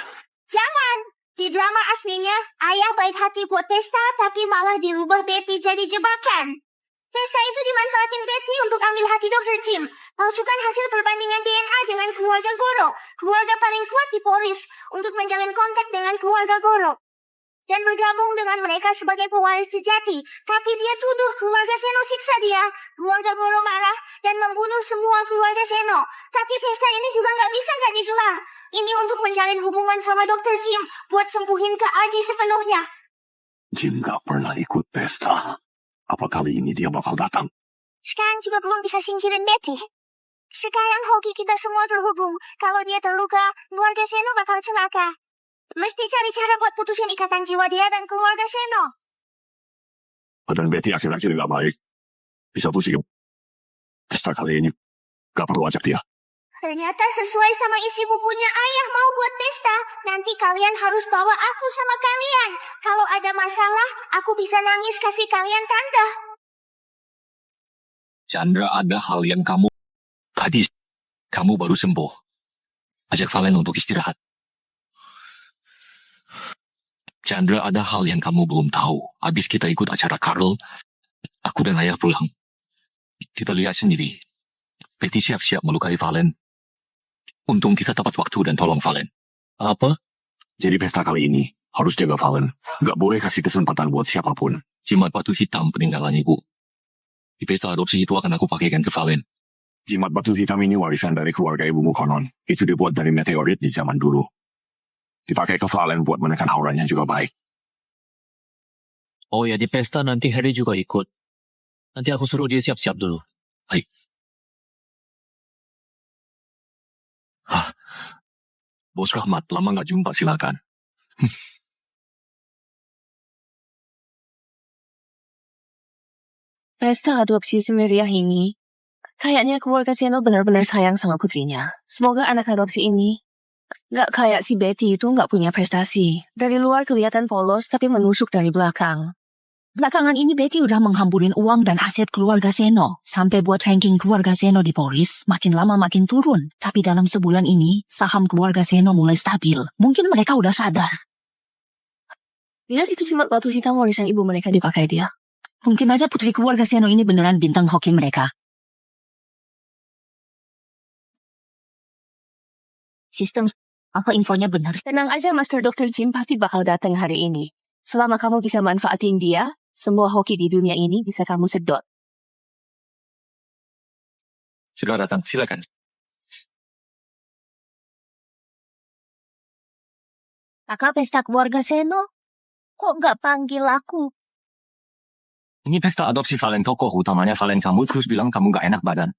Jangan! Di drama aslinya, ayah baik hati buat pesta, tapi malah dirubah Betty jadi jebakan. Pesta itu dimanfaatin Betty untuk ambil hati Dr. Jim. Palsukan hasil perbandingan DNA dengan keluarga Goro, keluarga paling kuat di Polis, untuk menjalin kontak dengan keluarga Goro. Dan bergabung dengan mereka sebagai pewaris sejati. Tapi dia tuduh keluarga Seno siksa dia. Keluarga Goro marah dan membunuh semua keluarga Seno. Tapi pesta ini juga nggak bisa nggak digelar. Ini untuk menjalin hubungan sama Dr. Jim buat sembuhin Kak Adi sepenuhnya. Jim gak pernah ikut pesta. Apa kali ini dia bakal datang? Sekarang juga belum bisa singkirin Betty. Sekarang hoki kita semua terhubung. Kalau dia terluka, keluarga Seno bakal celaka. Mesti cari cara buat putusin ikatan jiwa dia dan keluarga Seno. Dan Betty akhir-akhir gak baik. Bisa pusing. Pesta kali ini gak perlu ajak dia. Ternyata sesuai sama isi bukunya ayah mau buat pesta. Nanti kalian harus bawa aku sama kalian. Kalau ada masalah, aku bisa nangis kasih kalian tanda. Chandra, ada hal yang kamu... Gadis, kamu baru sembuh. Ajak Valen untuk istirahat. Chandra, ada hal yang kamu belum tahu. Habis kita ikut acara Carl, aku dan ayah pulang. Kita lihat sendiri. Betty siap-siap melukai Valen. Untung kita tepat waktu dan tolong Valen. Apa? Jadi pesta kali ini harus jaga Valen. Gak boleh kasih kesempatan buat siapapun. Jimat batu hitam peninggalan ibu. Di pesta adopsi itu akan aku pakaikan ke Valen. Jimat batu hitam ini warisan dari keluarga ibumu konon. Itu dibuat dari meteorit di zaman dulu. Dipakai ke Valen buat menekan auranya juga baik. Oh ya, di pesta nanti Harry juga ikut. Nanti aku suruh dia siap-siap dulu. Baik. Bos Rahmat, lama gak jumpa, silakan. Pesta adopsi semeriah ini, kayaknya keluarga Seno benar-benar sayang sama putrinya. Semoga anak adopsi ini nggak kayak si Betty itu nggak punya prestasi. Dari luar kelihatan polos, tapi menusuk dari belakang. Belakangan ini Betty udah menghamburin uang dan aset keluarga Seno. Sampai buat ranking keluarga Seno di Polis makin lama makin turun. Tapi dalam sebulan ini, saham keluarga Seno mulai stabil. Mungkin mereka udah sadar. Lihat itu jimat batu hitam warisan ibu mereka dipakai dia. Mungkin aja putri keluarga Seno ini beneran bintang hoki mereka. Sistem apa infonya benar? Tenang aja, Master Dr. Jim pasti bakal datang hari ini. Selama kamu bisa manfaatin dia, semua hoki di dunia ini bisa kamu sedot. Sudah datang, silakan. Kakak pesta keluarga Seno? Kok nggak panggil aku? Ini pesta adopsi Valen, tokoh utamanya Valen kamu terus bilang kamu gak enak badan.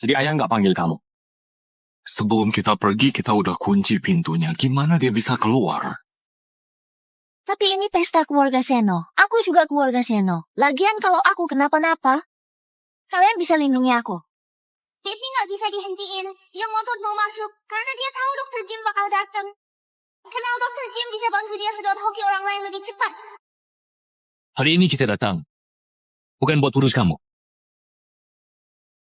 Jadi ayah gak panggil kamu. Sebelum kita pergi, kita udah kunci pintunya. Gimana dia bisa keluar? Tapi ini pesta keluarga Seno. Aku juga keluarga Seno. Lagian kalau aku kenapa-napa, kalian bisa lindungi aku. Betty nggak bisa dihentiin. Dia ngotot mau masuk karena dia tahu Dr. Jim bakal datang. Kenal Dr. Jim bisa bantu dia sedot hoki orang lain lebih cepat. Hari ini kita datang. Bukan buat urus kamu.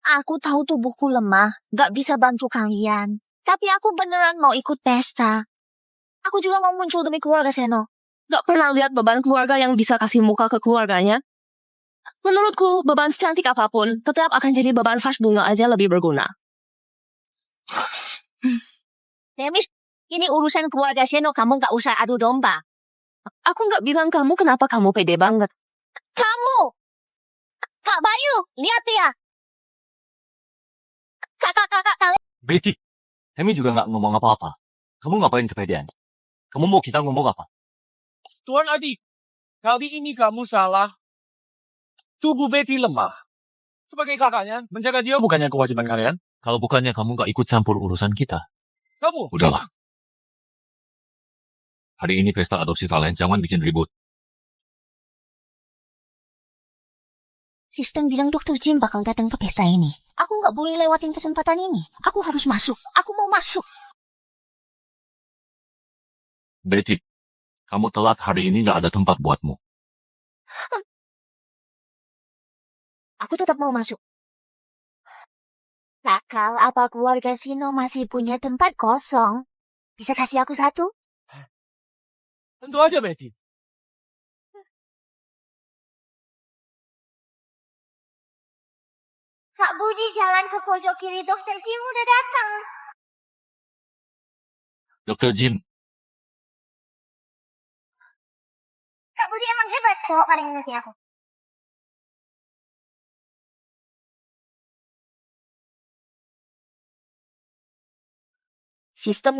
Aku tahu tubuhku lemah, gak bisa bantu kalian. Tapi aku beneran mau ikut pesta. Aku juga mau muncul demi keluarga Seno. Gak pernah lihat beban keluarga yang bisa kasih muka ke keluarganya? Menurutku, beban secantik apapun tetap akan jadi beban vas bunga aja lebih berguna. Demis, ini urusan keluarga Seno, kamu gak usah adu domba. Aku gak bilang kamu kenapa kamu pede banget. Kamu! Kak Bayu, lihat ya. Kakak-kakak kalian. Betty, kami juga gak ngomong apa-apa. Kamu ngapain kepedean? Kamu mau kita ngomong apa? Tuan Adi, kali ini kamu salah. Tubuh Betty lemah. Sebagai kakaknya, menjaga dia bukannya kewajiban kalian. Kalau bukannya kamu gak ikut campur urusan kita. Kamu, Udahlah. Hari ini pesta adopsi Valen, jangan bikin ribut. Sistem bilang Dokter Jim bakal datang ke pesta ini. Aku nggak boleh lewatin kesempatan ini. Aku harus masuk. Aku mau masuk. Betty, kamu telat hari ini nggak ada tempat buatmu. Aku tetap mau masuk. Kakak, apa keluarga Sino masih punya tempat kosong? Bisa kasih aku satu? Tentu aja, Betty. Kak Budi, jalan ke pojok kiri. Dokter Jim udah datang. Dr. Jim, Kak Budi emang hebat. Cowok paling ngerti aku. Sistem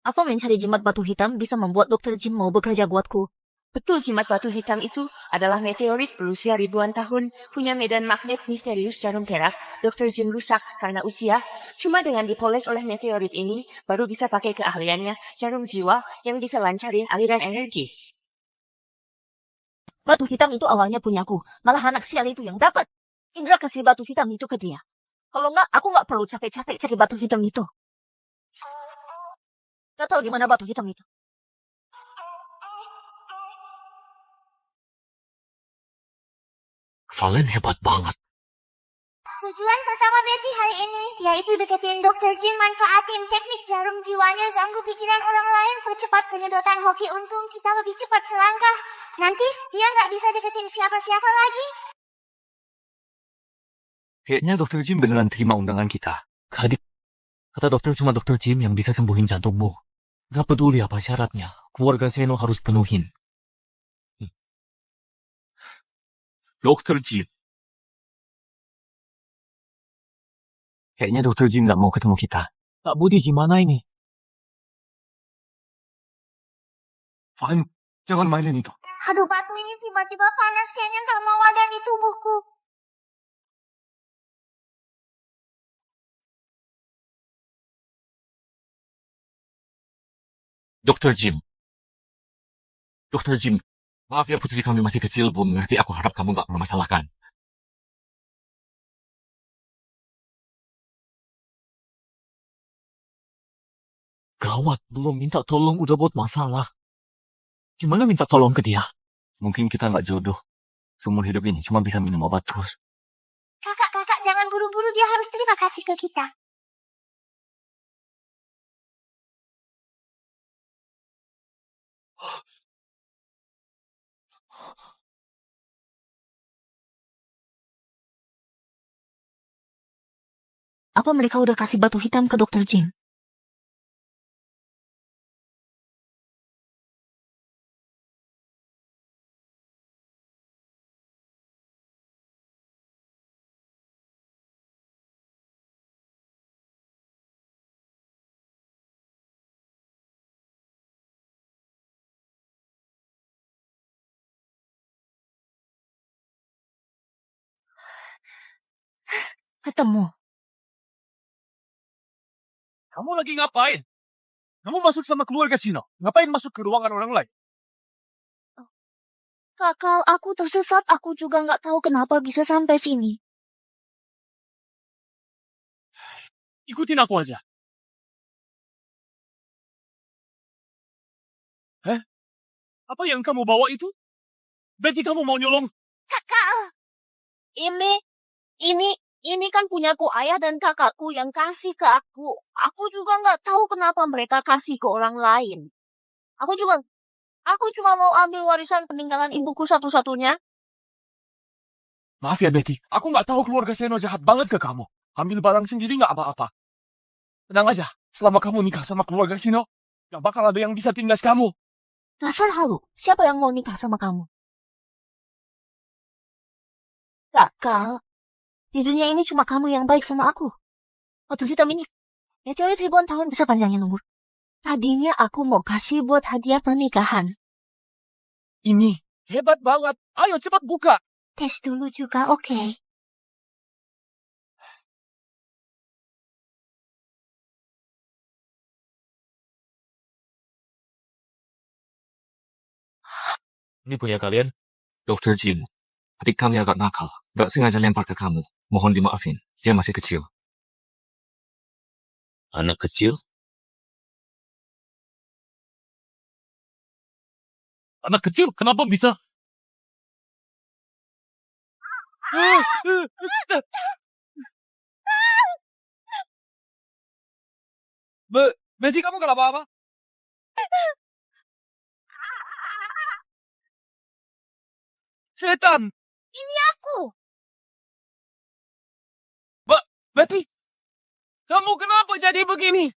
apa mencari jimat batu hitam bisa membuat Dokter Jim mau bekerja buatku. Betul, jimat batu hitam itu adalah meteorit berusia ribuan tahun, punya medan magnet misterius jarum perak. Dr. Jim rusak karena usia. Cuma dengan dipoles oleh meteorit ini, baru bisa pakai keahliannya, jarum jiwa yang bisa lancarin aliran energi. Batu hitam itu awalnya punyaku. Malah anak sial itu yang dapat. Indra kasih batu hitam itu ke dia. Kalau nggak, aku nggak perlu capek-capek cari batu hitam itu. Gak tahu di mana batu hitam itu. Valen hebat banget. Tujuan pertama Betty hari ini yaitu deketin Dokter Jin, manfaatin teknik jarum jiwanya, ganggu pikiran orang lain, percepat penyedotan hoki. Untung kita lebih cepat selangkah. Nanti dia nggak bisa deketin siapa-siapa lagi. Kayaknya Dr. Jim beneran terima undangan kita. Kata dokter cuma Dr. Jim yang bisa sembuhin jantungmu. Gak peduli apa syaratnya, keluarga Seno harus penuhin. Dr. Jim, Kayaknya Dr. Jim gak mau ketemu kita. Kak Budi gimana ini? Fine, jangan mainin itu. Aduh, batu ini tiba-tiba panas, kayaknya nggak mau ada di tubuhku. Dr. Jim. Dr. Jim, maaf ya putri kami masih kecil, belum mengerti. Aku harap kamu gak mempermasalahkan. Gawat, belum minta tolong udah buat masalah. Gimana minta tolong ke dia? Mungkin kita gak jodoh. Seumur hidup ini cuma bisa minum obat terus. Kakak, jangan buru-buru, dia harus terima kasih ke kita. Apa mereka udah kasih batu hitam ke Dokter Jim? Ketemu. Kamu lagi ngapain? Kamu masuk sama keluarga Sino. Ngapain masuk ke ruangan orang lain? Kakak, aku tersesat. Aku juga nggak tahu kenapa bisa sampai sini. Ikutin aku aja. Hah? Apa yang kamu bawa itu? Betty, kamu mau nyolong? Kakak, Ini kan punyaku ayah dan kakakku yang kasih ke aku. Aku juga nggak tahu kenapa mereka kasih ke orang lain. Aku cuma mau ambil warisan peninggalan ibuku satu-satunya. Maaf ya, Betty. Aku nggak tahu keluarga Seno jahat banget ke kamu. Ambil barang sendiri nggak apa-apa. Tenang aja. Selama kamu nikah sama keluarga Sino, nggak bakal ada yang bisa tindas kamu. Dasar halu, siapa yang mau nikah sama kamu? Kakak, di dunia ini cuma kamu yang baik sama aku. Waktu hitam ini, meteorit ribuan tahun bisa panjangin umur. Tadinya aku mau kasih buat hadiah pernikahan. Ini hebat banget. Ayo cepat buka. tes dulu juga, oke. Ini punya kalian? Dr. Jim, adik kami agak nakal. Gak sengaja lempar ke kamu. Mohon dimaafin. Dia masih kecil. Anak kecil? Anak kecil? Kenapa bisa? Messi, kamu kenapa apa? Setan! Ini aku. Betty! Kamu kenapa jadi begini?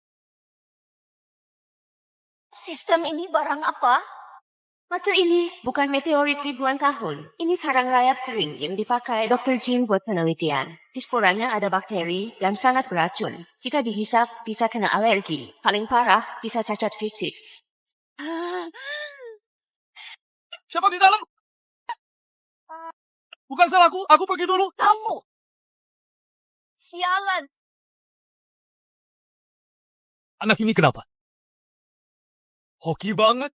Sistem ini barang apa? Master, ini bukan meteorit ribuan tahun. Ini sarang rayap kering yang dipakai Dr. Jim buat penelitian. Di sporanya ada bakteri dan sangat beracun. Jika dihisap, bisa kena alergi. Paling parah, bisa cacat fisik. Siapa di dalam? Bukan salahku, aku pergi dulu. Kamu. Sialan. Anak ini kenapa? Hoki banget.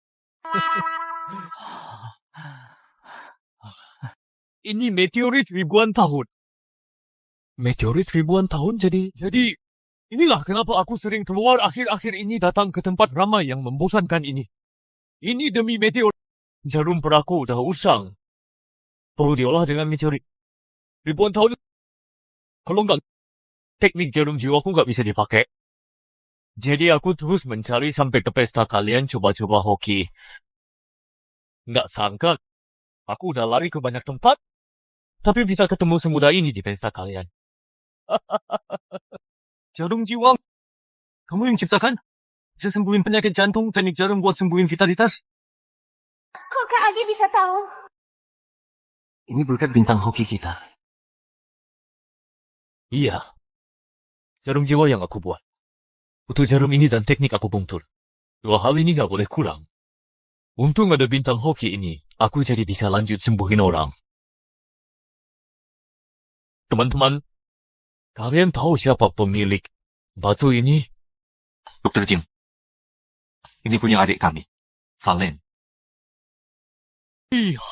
Ini meteorit ribuan tahun. Meteorit ribuan tahun jadi inilah kenapa aku sering keluar akhir-akhir ini datang ke tempat ramai yang membosankan ini. Ini demi meteorit. Jarum peraku udah usang. Perlu diolah dengan meteorit. Ribuan tahun. Kalau enggak, teknik jarum jiwaku nggak bisa dipakai. Jadi aku terus mencari sampai ke pesta kalian coba-coba hoki. Nggak sangka, aku udah lari ke banyak tempat, tapi bisa ketemu semudah ini di pesta kalian. Jarum jiwa. Kamu yang ciptakan? Bisa sembuhin penyakit jantung, teknik jarum buat sembuhin vitalitas. Kok Kak Adi bisa tahu? Ini berkat bintang hoki kita. Iya, jarum jiwa yang aku buat. Untuk jarum ini dan teknik akupunktur. Dua hal ini nggak boleh kurang. Untung ada bintang hoki ini, aku jadi bisa lanjut sembuhin orang. Teman-teman, kalian tahu siapa pemilik batu ini? Dr. Jim, ini punya adik kami, Valen. Iya,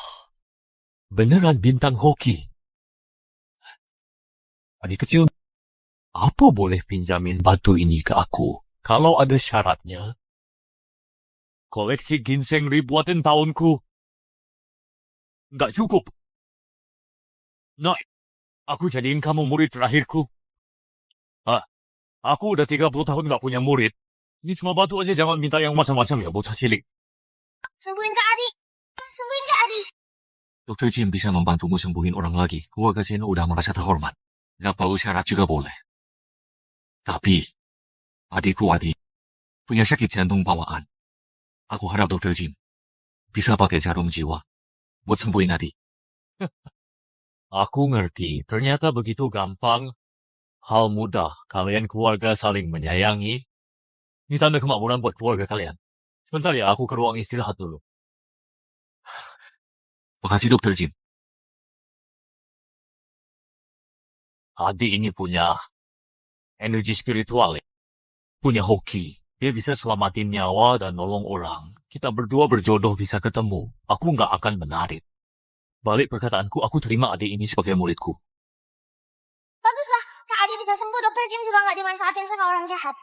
beneran bintang hoki. Adik kecil, apa boleh pinjamin batu ini ke aku? Kalau ada syaratnya. Koleksi ginseng ribuan tahunku. Nggak cukup. Nah, aku jadiin kamu murid terakhirku. Aku udah 30 tahun nggak punya murid. Ini cuma batu aja, jangan minta yang macam-macam ya, bocah cilik. Sembuhin Kak Adi. Sembuhin Kak Adi. Dr. Jim bisa membantumu sembuhin orang lagi. Keluarga Zeno udah merasa terhormat. Nggak perlu syarat juga boleh. Tapi, adikku Adi punya sakit jantung bawaan. Aku harap Dr. Jim bisa pakai jarum jiwa buat sembuhin Adi. Aku ngerti, ternyata begitu gampang. Hal mudah, kalian keluarga saling menyayangi. Ini tanda kemakmuran buat keluarga kalian. Sebentar ya, aku ke ruang istirahat dulu. Makasih Dr. Jim. Adi ini punya energi spiritual ya. Punya hoki. Dia bisa selamatin nyawa dan nolong orang. Kita berdua berjodoh bisa ketemu. Aku nggak akan menarik. Balik perkataanku, aku terima adik ini sebagai muridku. Baguslah, Kak Adi bisa sembuh. Dr. Jim juga nggak dimanfaatin sama orang jahat.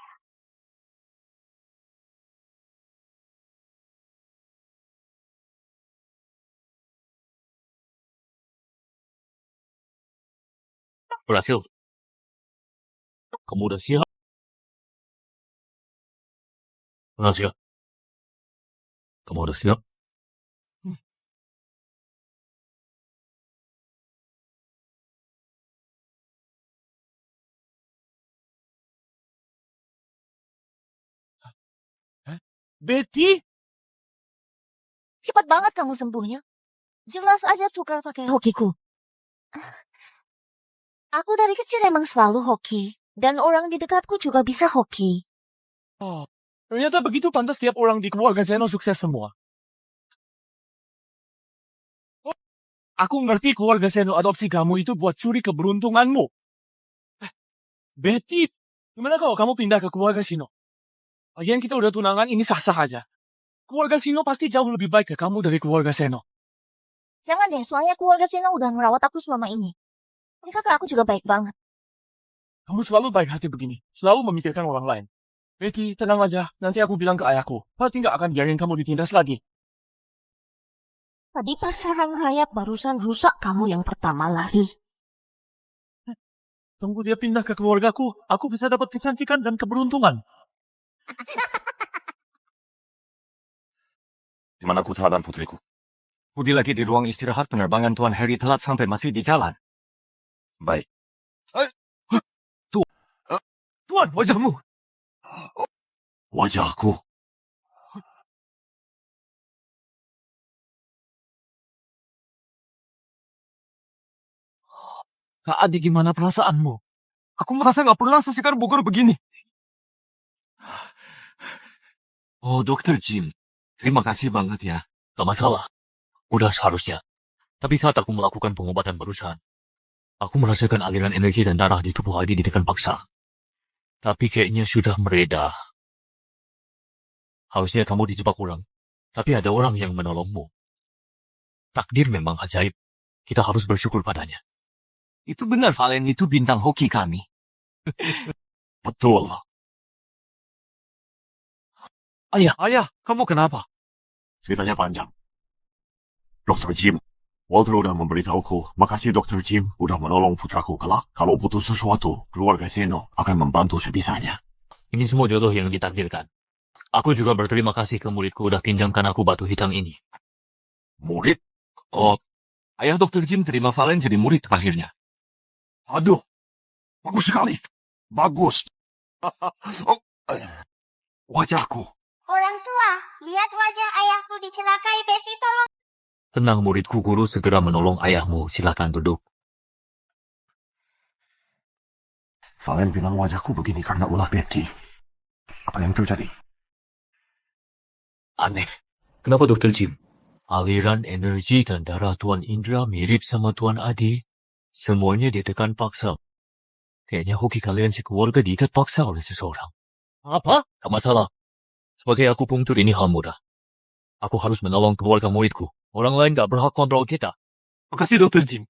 Berhasil. Kamu udah siap? Udah siap. Kamu udah siap? Betty? Cepat banget kamu sembuhnya. Jelas aja tukar pakai hokiku. Aku dari kecil emang selalu hoki. Dan orang di dekatku juga bisa hoki. Ternyata begitu pantas tiap orang di keluarga Zeno sukses semua. Aku ngerti keluarga Zeno adopsi kamu itu buat curi keberuntunganmu. Betty, gimana kalau kamu pindah ke keluarga Sino? Lagian kita udah tunangan, ini sah-sah aja. Keluarga Sino pasti jauh lebih baik ke kamu dari keluarga Zeno. Jangan deh, soalnya keluarga Seno udah merawat aku selama ini. Ini kakak aku juga baik banget. Kamu selalu baik hati begini. Selalu memikirkan orang lain. Betty, tenang aja. Nanti aku bilang ke ayahku. Pasti nggak akan biarin kamu ditindas lagi. Tadi pas serang rayap barusan rusak kamu yang pertama lari. Tunggu dia pindah ke keluargaku. Aku bisa dapat kecantikan dan keberuntungan. Di mana Kuta dan putriku? Budi lagi di ruang istirahat penerbangan Tuan Harry telat sampai masih di jalan. Baik. Tuan, wajahmu. Wajahku. Kak Adi, gimana perasaanmu? Aku merasa nggak pernah sesekar Bogor begini. Oh, Dokter Jim. Terima kasih banget ya. Gak masalah. Udah seharusnya. Tapi saat aku melakukan pengobatan barusan, aku merasakan aliran energi dan darah di tubuh Adi ditekan paksa. Tapi kayaknya sudah mereda. Harusnya kamu dijebak ulang. Tapi ada orang yang menolongmu. Takdir memang ajaib. Kita harus bersyukur padanya. Itu benar, Valen. Itu bintang hoki kami. Betul. Ayah, kamu kenapa? Ceritanya panjang. Dr. Jim, Walter udah memberitahuku. Makasih Dr. Jim udah menolong putraku kelak. Kalau butuh sesuatu, keluarga Seno akan membantu sebisanya. Ini semua jodoh yang ditakdirkan. Aku juga berterima kasih ke muridku udah pinjamkan aku batu hitam ini. Murid? Oh, ayah Dokter Jim terima Valen jadi murid akhirnya. Aduh, bagus sekali. Bagus. Wajahku. Orang tua, lihat wajah ayahku dicelakai. Betty, tolong. Tenang muridku, guru segera menolong ayahmu. Silakan duduk. Valen bilang wajahku begini karena ulah Betty. Apa yang terjadi? Aneh. Kenapa Dokter Jim? Aliran energi dan darah Tuan Indra mirip sama Tuan Adi. Semuanya ditekan paksa. Kayaknya hoki kalian sekeluarga diikat paksa oleh seseorang. Apa? Gak masalah. Sebagai akupunktur ini hal mudah. Aku harus menolong keluarga muridku. Orang lain gak berhak kontrol kita. Makasih Dokter Jim.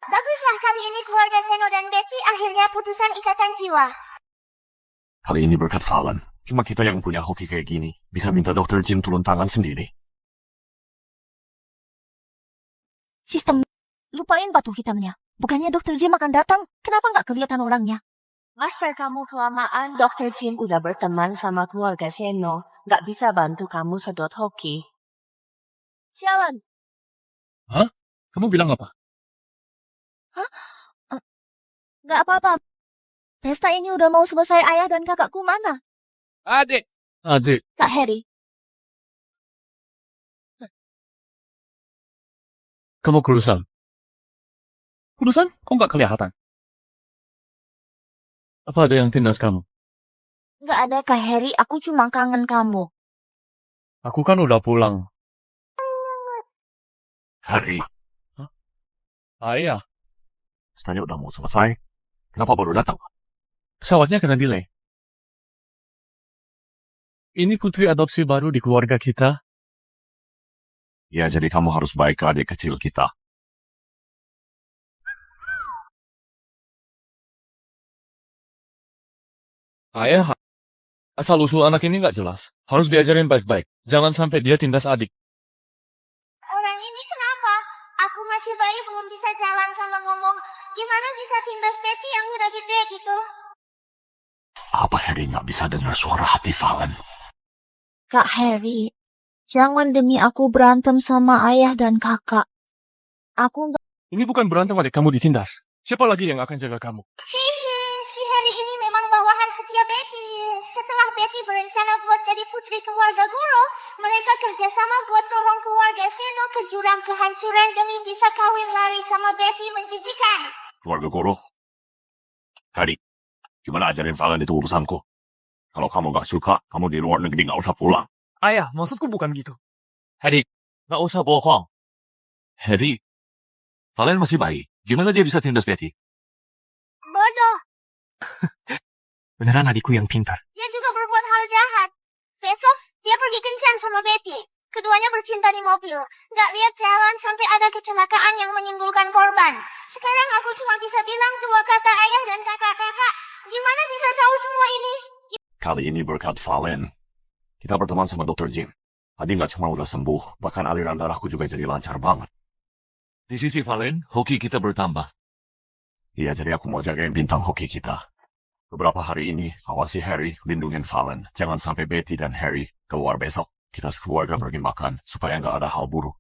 Baguslah kali ini keluarga Seno dan Betty akhirnya putusan ikatan jiwa. Kali ini berkat Valen. Cuma kita yang punya hoki kayak gini. Bisa minta Dr. Jim turun tangan sendiri. Sistem, lupain batu hitamnya. Bukannya Dr. Jim akan datang, kenapa nggak kelihatan orangnya? Master kamu kelamaan, Dr. Jim udah berteman sama keluarga Seno. Gak bisa bantu kamu sedot hoki. Sialan. Kamu bilang apa? Nggak apa-apa. Pesta ini udah mau selesai. Ayah dan kakakku mana? Adik. Kak Harry. Kamu kurusan. Kurusan? Kok nggak kelihatan? Apa ada yang tindas kamu? Nggak ada Kak Harry, aku cuma kangen kamu. Aku kan udah pulang. Harry, Ayah, pestanya udah mau selesai. Kenapa baru datang? pesawatnya kena delay. Ini putri adopsi baru di keluarga kita. Ya, jadi kamu harus baik ke adik kecil kita. Ayah, asal-usul anak ini nggak jelas. Harus diajarin baik-baik. Jangan sampai dia tindas adik. Orang ini kenapa? Aku masih bayi belum bisa jalan sama ngomong. Gimana bisa tindas Betty yang udah gede gitu? Apa Harry nggak bisa dengar suara hati Valen? Kak Harry, jangan demi aku berantem sama ayah dan kakak. Aku nggak... Ini bukan berantem adik kamu ditindas. Siapa lagi yang akan jaga kamu? Si Harry ini memang bawahan setia Betty. Setelah Betty berencana buat jadi putri keluarga Goro, mereka kerjasama buat dorong keluarga Seno ke jurang kehancuran demi bisa kawin lari sama Betty menjijikan. Keluarga Goro? Harry, gimana ajarin Valen itu urusanku? Kalau kamu nggak suka, kamu di luar negeri nggak usah pulang. Ayah, maksudku bukan gitu. Harry, gak usah bohong. Harry, Valen masih bayi. Gimana dia bisa tindas Betty? Bodoh, Beneran adikku yang pintar. dia juga berbuat hal jahat. Besok, dia pergi kencan sama Betty. Keduanya bercinta di mobil. Gak lihat jalan sampai ada kecelakaan yang menimbulkan korban. Sekarang aku cuma bisa bilang dua kata ayah dan kakak-kakak. Gimana bisa tahu semua ini? Kali ini berkat Valen. Kita berteman sama Dr. Jim. Adi nggak cuma udah sembuh, bahkan aliran darahku juga jadi lancar banget. Di sisi Valen, hoki kita bertambah. Iya, jadi aku mau jagain bintang hoki kita. Beberapa hari ini, awasi Harry, lindungin Valen. Jangan sampai Betty dan Harry keluar besok. Kita sekeluarga pergi makan, supaya nggak ada hal buruk.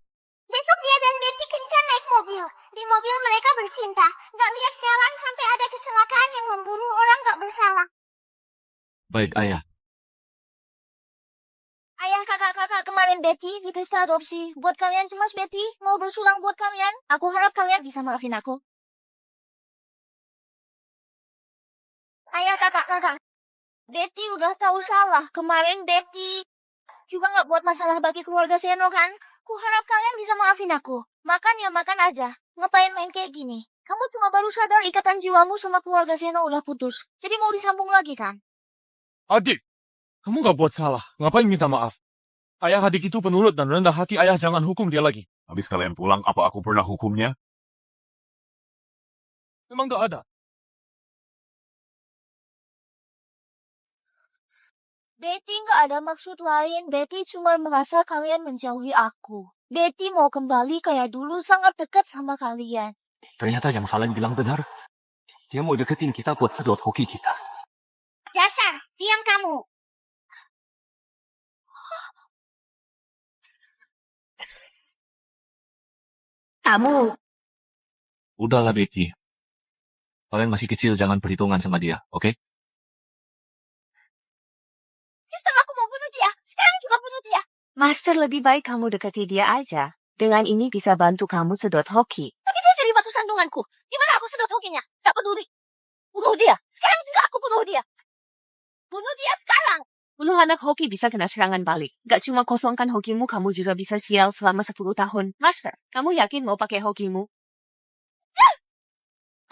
Besok dia dan Betty kencan naik mobil. Di mobil mereka bercinta. Gak lihat jalan sampai ada kecelakaan yang membunuh orang gak bersalah. Baik, Ayah. Ayah kakak-kakak kemarin Betty di pesta adopsi. Buat kalian cemas Betty, mau bersulang buat kalian. Aku harap kalian bisa maafin aku. Ayah kakak-kakak. Betty udah tahu salah. Kemarin Betty juga nggak buat masalah bagi keluarga Seno kan? Ku harap kalian bisa maafin aku. Makan ya makan aja. Ngapain main kayak gini? Kamu cuma baru sadar ikatan jiwamu sama keluarga Seno udah putus. Jadi mau disambung lagi kan? Adik, kamu gak buat salah. Ngapain minta maaf? Ayah adik itu penurut dan rendah hati. Ayah jangan hukum dia lagi. Habis kalian pulang, apa aku pernah hukumnya? Memang gak ada. Betty nggak ada maksud lain. Betty cuma merasa kalian menjauhi aku. Betty mau kembali kayak dulu sangat dekat sama kalian. Ternyata yang Valen bilang benar. Dia mau deketin kita buat sedot hoki kita. Dasar, diam kamu. Kamu, Udahlah, Betty. Valen masih kecil, jangan perhitungan sama dia, oke? sistem aku mau bunuh dia. Sekarang juga bunuh dia. Master, lebih baik kamu dekati dia aja. Dengan ini bisa bantu kamu sedot hoki. Tapi dia jadi batu sandunganku. Gimana aku sedot hokinya? Gak peduli. Bunuh dia. Sekarang juga aku bunuh dia. Bunuh dia sekarang. Puluhan anak hoki bisa kena serangan balik. Gak cuma kosongkan hokimu, kamu juga bisa sial selama 10 tahun. Master, kamu yakin mau pakai hokimu?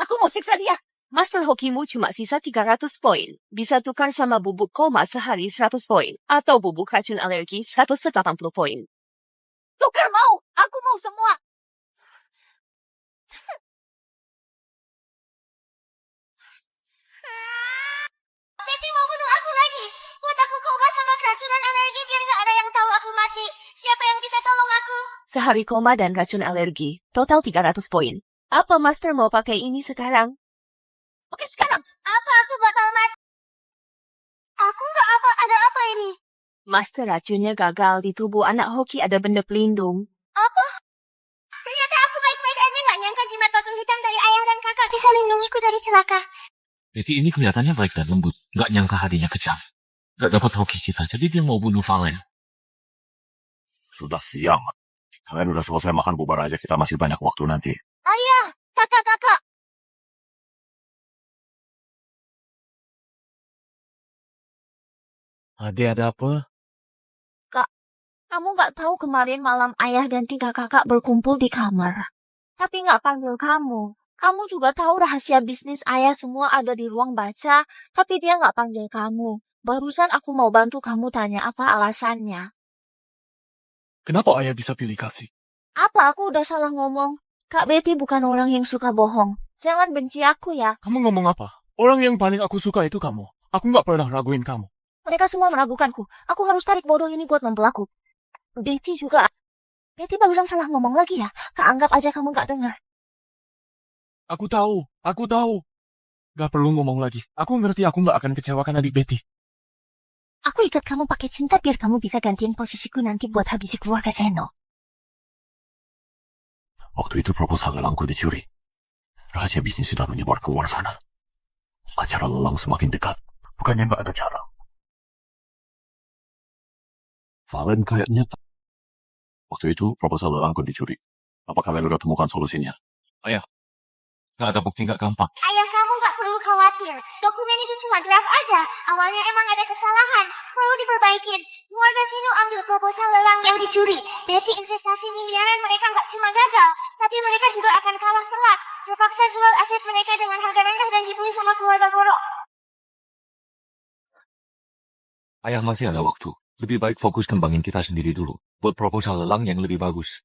Aku mau siksa dia. Master hokimu cuma sisa 300 poin. Bisa tukar sama bubuk koma sehari 100 poin. Atau bubuk racun alergi 180 poin. Tukar mau. Aku mau semua. Betty mau bunuh aku lagi. Buat aku koma sama keracunan alergi biar gak ada yang tahu aku mati. Siapa yang bisa tolong aku? Sehari koma dan racun alergi. Total 300 poin. Apa Master mau pakai ini sekarang? Oke sekarang. Apa aku bakal mati? Aku gak apa ada apa ini? Master, racunnya gagal. Di tubuh anak hoki ada benda pelindung. Apa? Ternyata aku baik-baik aja gak nyangka jimat batu hitam dari ayah dan kakak bisa lindungiku dari celaka. Betty ini kelihatannya baik dan lembut. Gak nyangka hatinya kejam. Gak dapat hoki kita, jadi dia mau bunuh Valen. Sudah siang. Kalian udah selesai makan, bubar aja. Kita masih banyak waktu nanti. Ayah. Kakak-kakak. Adik ada apa? Kamu gak tahu kemarin malam ayah dan 3 kakak berkumpul di kamar. Tapi gak panggil kamu. Kamu juga tahu rahasia bisnis ayah semua ada di ruang baca. Tapi dia gak panggil kamu. Barusan aku mau bantu kamu tanya apa alasannya. Kenapa ayah bisa pilih kasih? Apa aku udah salah ngomong? Kak Betty bukan orang yang suka bohong. Jangan benci aku ya. Kamu ngomong apa? Orang yang paling aku suka itu kamu. Aku gak pernah raguin kamu. Mereka semua meragukanku. Aku harus tarik bodoh ini buat membelaku. Betty juga. Betty barusan salah ngomong lagi ya. Kak anggap aja kamu gak dengar. Aku tahu. Gak perlu ngomong lagi. Aku ngerti aku gak akan kecewakan adik Betty. Aku ikat kamu pakai cinta biar kamu bisa gantiin posisiku nanti buat habisi keluarga Seno. Waktu itu proposal lelangku dicuri. Rahasia bisnis sudah menyebar ke luar sana. Acara lelang semakin dekat. Bukannya nggak ada cara. Valen kayaknya... Waktu itu proposal lelangku dicuri. Apa kalian udah temukan solusinya? Gak ada bukti, gak gampang. Ayah kamu gak perlu khawatir. Dokumen itu cuma draft aja. Awalnya emang ada kesalahan. Perlu diperbaikin. Keluarga Sino ambil proposal lelang yang dicuri. Betty investasi miliaran mereka gak cuma gagal. Tapi mereka juga akan kalah telak. Terpaksa jual aset mereka dengan harga rendah dan dibeli sama keluarga Goro. Ayah masih ada waktu. Lebih baik fokus kembangin kita sendiri dulu. Buat proposal lelang yang lebih bagus.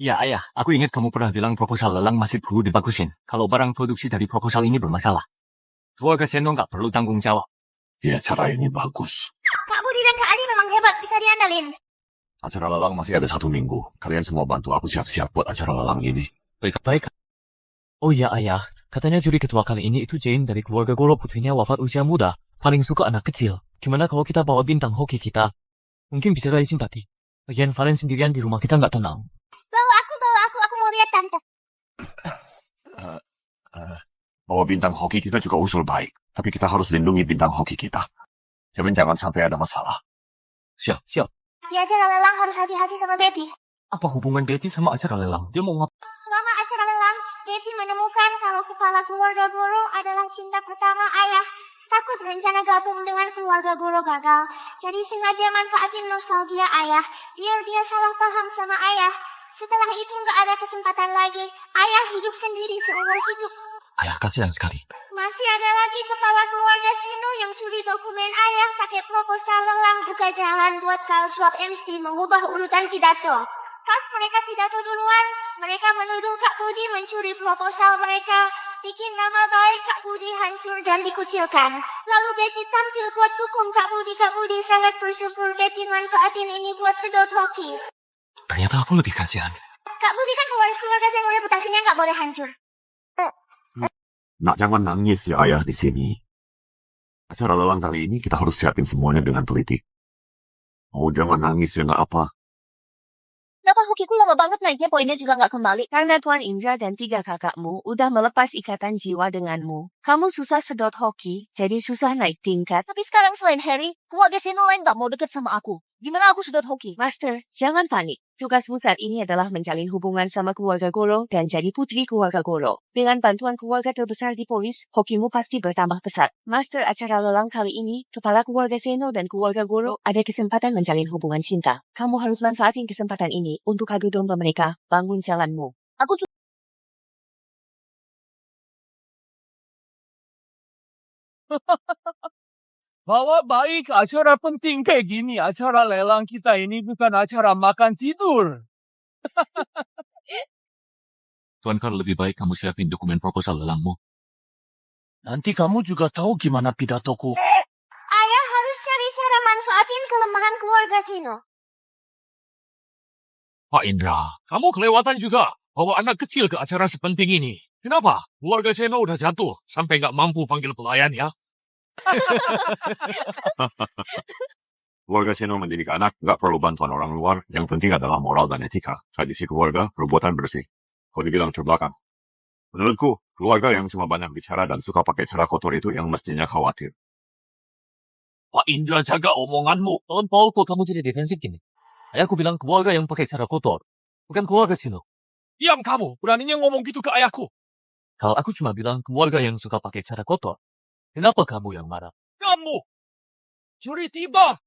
Ya, ayah. Aku ingat kamu pernah bilang proposal lelang masih perlu dibagusin. Kalau barang produksi dari proposal ini bermasalah. Keluarga Seno nggak perlu tanggung jawab. Ya, cara ini bagus. Kak Budi dan Kak Ali memang hebat, bisa diandalin. Acara lelang masih ada 1 minggu. Kalian semua bantu aku siap-siap buat acara lelang ini. Baik. Oh iya, ayah. Katanya juri ketua kali ini itu Jane dari keluarga Goro, putrinya wafat usia muda. Paling suka anak kecil. Gimana kalau kita bawa bintang hoki kita? Mungkin bisa raih simpati. Lagian Valen sendirian di rumah kita nggak tenang. Bawa aku mau lihat tante. Bawa bintang hoki kita juga usul baik. Tapi kita harus lindungi bintang hoki kita. Jangan sampai ada masalah. Siap. Di acara lelang harus hati-hati sama Betty. Apa hubungan Betty sama acara lelang? Dia mau ngap... Selama acara lelang, Betty menemukan kalau kepala keluarga Goro adalah cinta pertama ayah. Takut rencana gabung dengan keluarga Goro gagal. Jadi sengaja manfaatin nostalgia ayah, biar dia salah paham sama ayah. Setelah itu nggak ada kesempatan lagi. Ayah hidup sendiri seumur hidup. Ayah kasihan sekali. Masih ada lagi kepala keluarga Sino yang curi dokumen ayah pakai proposal lelang buka jalan buat Carl Schwab MC mengubah urutan pidato. Pas mereka pidato duluan, mereka menuduh Kak Budi mencuri proposal mereka, bikin nama baik Kak Budi hancur dan dikucilkan. Lalu Betty tampil kuat dukung Kak Budi sangat bersyukur Betty manfaatin ini buat sedot hoki. Ternyata aku lebih kasihan. Kak Budi kan pewaris keluarga yang reputasinya nggak boleh hancur. Nak, jangan nangis ya ayah di sini. Acara lelang kali ini kita harus siapin semuanya dengan teliti. Oh, jangan nangis ya, nggak apa. Kenapa hokiku lama banget naiknya poinnya juga nggak kembali? Karena Tuan Indra dan 3 kakakmu udah melepas ikatan jiwa denganmu. Kamu susah sedot hoki, jadi susah naik tingkat. Tapi sekarang selain Harry, keluarga Sino lain nggak mau deket sama aku. Gimana aku sedot hoki? Master, jangan panik. Tugasmu saat ini adalah menjalin hubungan sama keluarga Goro dan jadi putri keluarga Goro. Dengan bantuan keluarga terbesar di Polis, hokimu pasti bertambah pesat. Master, acara lelang kali ini, kepala keluarga Seno dan keluarga Goro ada kesempatan menjalin hubungan cinta. Kamu harus manfaatin kesempatan ini untuk adu domba mereka, bangun jalanmu. Aku Bawa baik acara penting kayak gini. Acara lelang kita ini bukan acara makan tidur. Tuan Carl, lebih baik kamu siapin dokumen proposal lelangmu. Nanti kamu juga tahu gimana pidatoku. Ayah harus cari cara manfaatin kelemahan keluarga Sino. Pak Indra, kamu kelewatan juga bawa anak kecil ke acara sepenting ini. Kenapa? Keluarga Seno udah jatuh sampai nggak mampu panggil pelayan ya. Keluarga Seno mendidik anak nggak perlu bantuan orang luar. Yang penting adalah moral dan etika. Tradisi keluarga, perbuatan bersih. Kau dibilang terbelakang. Menurutku, keluarga yang cuma banyak bicara dan suka pakai cara kotor itu yang mestinya khawatir. Pak Indra, jaga omonganmu. Tahun Paul, kok kamu jadi defensif gini? Ayahku bilang keluarga yang pakai cara kotor. Bukan keluarga Sino. Diam kamu, beraninya ngomong gitu ke ayahku. Kalau aku cuma bilang keluarga yang suka pakai cara kotor, kenapa kamu yang marah? Kamu! Curi tiba!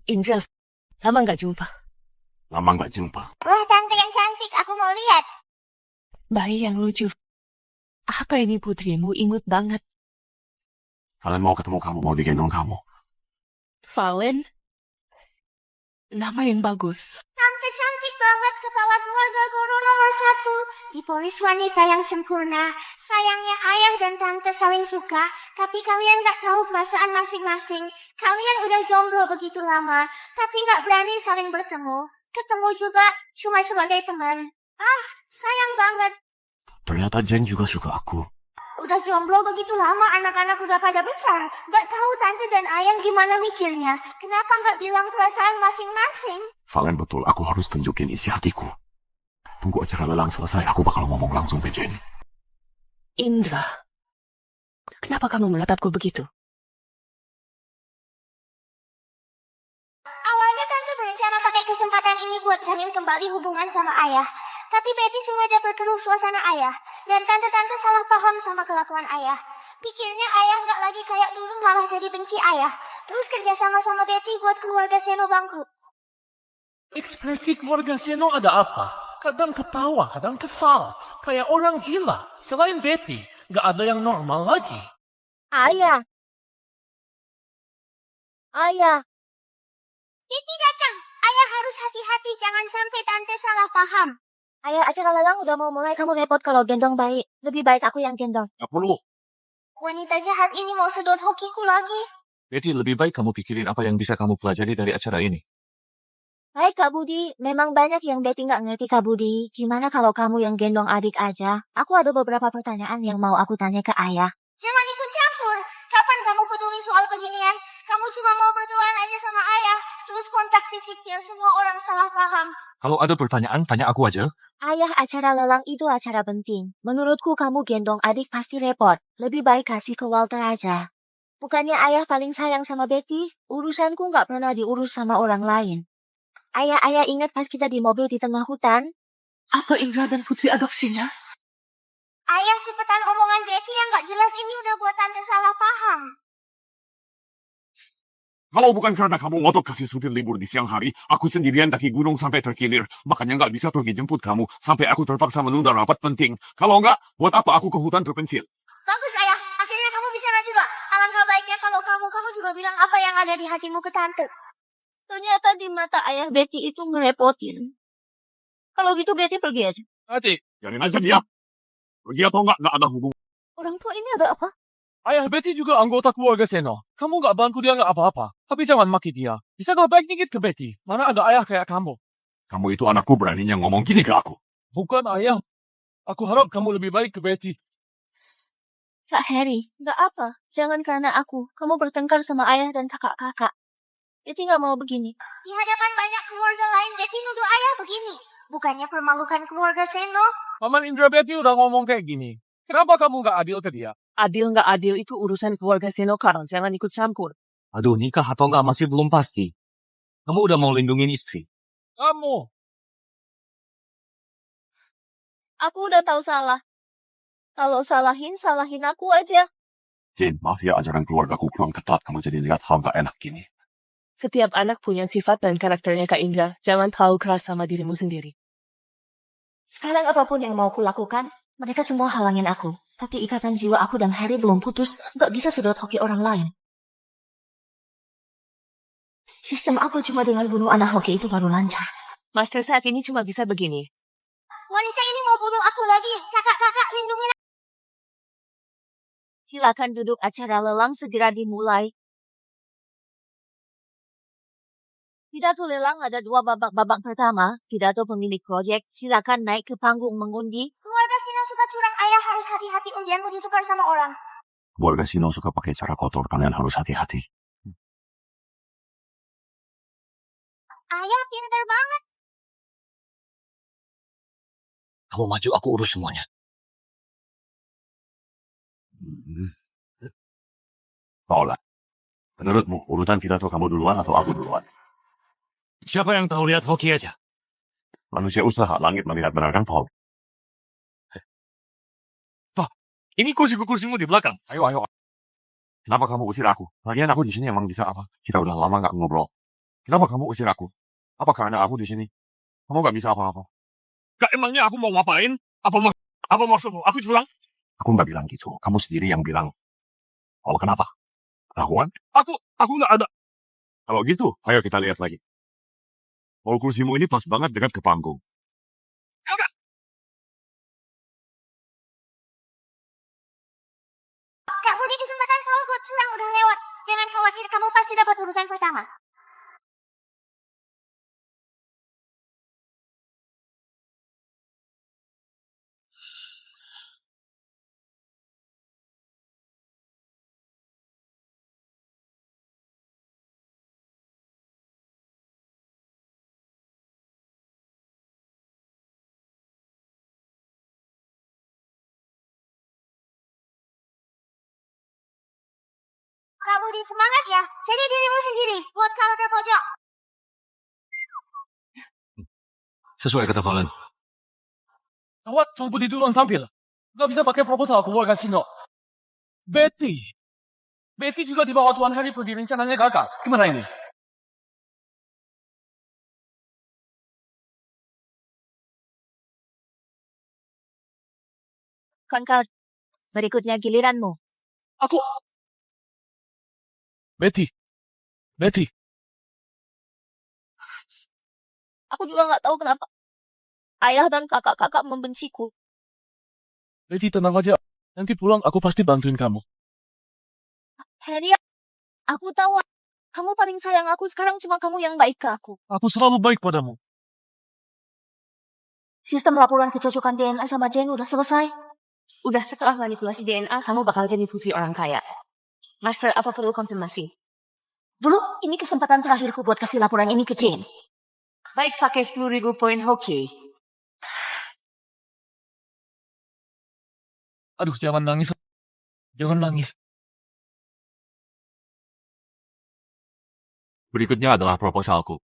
Indra, lama nggak jumpa. Lama nggak jumpa. Wah, tante yang cantik, aku mau lihat. Bayi yang lucu. Apa ini putrimu? Imut banget. Kalian mau ketemu kamu, mau digendong kamu. Valen? Nama yang bagus. Tante cantik banget, kepala keluarga Goro nomor 1. Di Polis wanita yang sempurna. Sayangnya ayah dan tante saling suka, tapi kalian gak tahu perasaan masing-masing. Kalian udah jomblo begitu lama, tapi gak berani saling bertemu. Ketemu juga cuma sebagai teman. Ah, sayang banget. Ternyata Jen juga suka aku. Udah jomblo begitu lama, anak-anak udah pada besar. Gak tahu tante dan ayah gimana mikirnya. Kenapa gak bilang perasaan masing-masing? Valen, betul, aku harus tunjukin isi hatiku. Tunggu acara lelang selesai, aku bakal ngomong langsung ke Jen. Indra, kenapa kamu menatapku begitu? Awalnya tante berencana pakai kesempatan ini buat jalin kembali hubungan sama ayah. Tapi Betty sengaja perkeruh suasana ayah. Dan tante-tante salah paham sama kelakuan ayah. Pikirnya ayah nggak lagi kayak dulu, malah jadi benci ayah. Terus kerja sama Betty buat keluarga Seno bangkrut. Ekspresi keluarga Seno ada apa? Kadang ketawa, kadang kesal. Kayak orang gila. Selain Betty, gak ada yang normal lagi. Ayah. Ayah. Betty datang. Ayah harus hati-hati, jangan sampai tante salah paham. Ayah, acara lelang udah mau mulai. Kamu repot kalau gendong bayi. Lebih baik aku yang gendong. Gak perlu. Wanita jahat ini mau sedot hokiku lagi. Betty, lebih baik kamu pikirin apa yang bisa kamu pelajari dari acara ini. Hai Kak Budi, memang banyak yang Betty nggak ngerti Kak Budi. Gimana kalau kamu yang gendong adik aja? Aku ada beberapa pertanyaan yang mau aku tanya ke ayah. Jangan ikut campur. Kapan kamu peduli soal beginian? Kamu cuma mau berduaan aja sama ayah. Terus kontak fisik yang semua orang salah paham. Kalau ada pertanyaan, tanya aku aja. Ayah, acara lelang itu acara penting. Menurutku kamu gendong adik pasti repot. Lebih baik kasih ke Walter aja. Bukannya ayah paling sayang sama Betty? Urusanku nggak pernah diurus sama orang lain. Ayah ingat pas kita di mobil di tengah hutan? Apa Indra dan Putri adopsinya? Ayah, cepetan omongan Betty yang gak jelas ini udah buat tante salah paham. Kalau bukan karena kamu ngotot kasih supir libur di siang hari, aku sendirian daki gunung sampai terkilir. Makanya nggak bisa pergi jemput kamu, sampai aku terpaksa menunda rapat penting. Kalau nggak, buat apa aku ke hutan terpencil? Bagus ayah, akhirnya kamu bicara juga. Alangkah baiknya kalau kamu juga bilang apa yang ada di hatimu ke tante. Ternyata di mata ayah Betty itu ngerepotin. Kalau gitu Betty pergi aja. Adik, Biarin aja dia. Pergi atau nggak ada hubungan. Orang tua ini ada apa? ayah Betty juga anggota keluarga Seno. Kamu nggak bantu dia nggak apa-apa. Tapi jangan maki dia. Bisa nggak baik dikit ke Betty? Mana ada ayah kayak kamu? Kamu itu anakku beraninya ngomong gini ke aku. Bukan ayah. Aku harap kamu lebih baik ke Betty. Kak Harry, nggak apa. Jangan karena aku. Kamu bertengkar sama ayah dan kakak-kakak. Betty nggak mau begini. Di hadapan banyak keluarga lain, Betty nuduh ayah begini. Bukannya permalukan keluarga Seno. Paman Indra Betty udah ngomong kayak gini. Kenapa kamu nggak adil ke dia? Adil nggak adil itu urusan keluarga Seno, Karl. Jangan ikut campur. Aduh, nikah atau nggak masih belum pasti. Kamu udah mau lindungin istri. Kamu. Aku udah tahu salah. Kalau salahin aku aja. Jane, maaf ya ajaran keluargaku kurang ketat. Kamu jadi lihat hal gak enak gini. Setiap anak punya sifat dan karakternya, Kak Indra. Jangan terlalu keras sama dirimu sendiri. Sekarang apapun yang mau kulakukan, mereka semua halangin aku. Tapi ikatan jiwa aku dan Harry belum putus, nggak bisa sedot hoki orang lain. Sistem aku cuma dengan bunuh anak hoki itu baru lancar. Master saat ini cuma bisa begini. Wanita ini mau bunuh aku lagi. Kakak-kakak, lindungin aku. Silakan duduk, acara lelang segera dimulai. Pidato lelang ada 2 babak. Babak pertama, pidato pemilik proyek. Silakan naik ke panggung mengundi. Keluarga Seno suka curang, ayah harus hati-hati undianmu ditukar sama orang. Keluarga Sino suka pakai cara kotor. Kalian harus hati-hati. Ayah pinter banget. Kamu maju, aku urus semuanya. Tolak. Menurutmu, urutan pidato kamu duluan atau aku duluan? Siapa yang tahu lihat hoki aja? Manusia usaha langit melihat benar kan, Paul? Ini kursimu di belakang. Ayo. Kenapa kamu usir aku? Lagian aku di sini emang bisa apa? Kita udah lama nggak ngobrol. Kenapa kamu usir aku? Apa karena aku di sini? Kamu nggak bisa apa-apa? Kak, emangnya aku mau ngapain? Apa maksudmu? Aku curang? Aku nggak bilang gitu. Kamu sendiri yang bilang. Oh, kenapa? Lakuan? Aku nggak ada. Kalau gitu, ayo kita lihat lagi. Paul, kursimu ini pas banget dekat ke panggung. Kak Budi, kesempatan kau buat curang udah lewat. Jangan khawatir, kamu pasti dapat urutan pertama. Kak Budi, semangat ya. Jadi dirimu sendiri. Buat kalau terpojok. Sesuai kata Valen. Gawat, Cuma Budi duluan tampil. Gak bisa pakai proposal keluarga Sino. Betty. Betty juga di bawah Tuan Harry pergi rencananya gagal. Gimana ini? Kangkal, berikutnya giliranmu. Aku... Betty. Betty. Aku juga nggak tahu kenapa ayah dan kakak-kakak membenciku. Betty, tenang aja. Nanti pulang aku pasti bantuin kamu. Harry, aku tahu kamu paling sayang aku. Sekarang cuma kamu yang baik ke aku. Aku selalu baik padamu. Sistem laporan kecocokan DNA sama Jane udah selesai. Udah setelah manipulasi DNA, kamu bakal jadi putri orang kaya. Master, apa perlu konfirmasi? Dulu, ini kesempatan terakhirku buat kasih laporan ini ke Jane. Baik, pakai 10.000 poin hoki. Aduh, jangan nangis. Jangan nangis. Berikutnya adalah proposalku.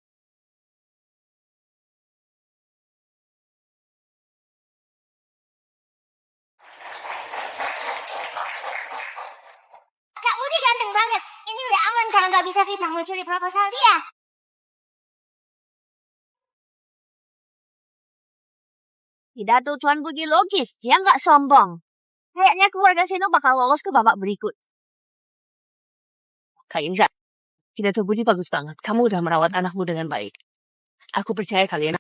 Kak Budi ganteng banget. Ini udah aman kalau nggak bisa fitnah mencuri proposal dia. Pidato Tuan Budi logis, dia nggak sombong. Kayaknya keluarga Seno bakal lolos ke babak berikut. Kak Indra, pidato Budi bagus banget. Kamu udah merawat anakmu dengan baik. Aku percaya kalian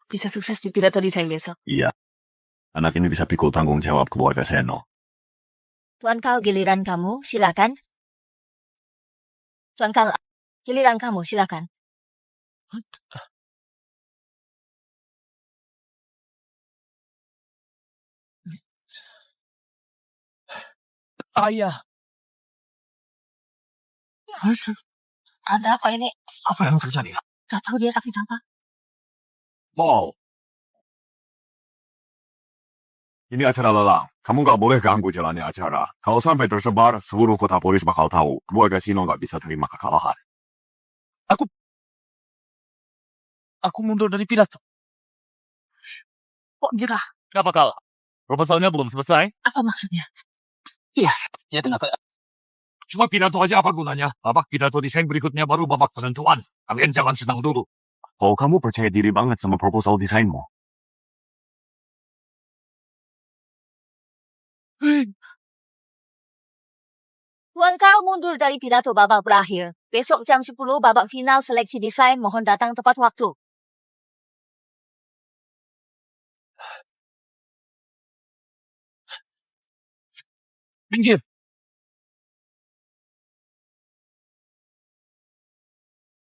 bisa sukses di pidato desain besok. Iya. Anak ini bisa pikul tanggung jawab keluarga Seno. Tuan Kal, giliran kamu, silakan. Tuan Kal, giliran kamu, silakan. Ayah. Ada apa ini? Apa yang terjadi? Gak tahu dia kaki apa. Mau. Ini acara lelang. Kamu nggak boleh ganggu jalannya acara. Kalau sampai tersebar, seluruh kota polis bakal tahu. Keluarga Sino nggak bisa terima kekalahan. Aku mundur dari pidato. Kok jerah? Gak bakal. Proposalnya belum selesai. Apa maksudnya? Ya kenapa? Cuma pidato aja apa gunanya? Babak pidato desain berikutnya baru babak penentuan. Kalian jangan senang dulu. Oh, kamu percaya diri banget sama proposal desainmu. Tuan Kal mundur dari pidato babak berakhir. Besok jam 10 babak final seleksi desain, mohon datang tepat waktu. Minggir.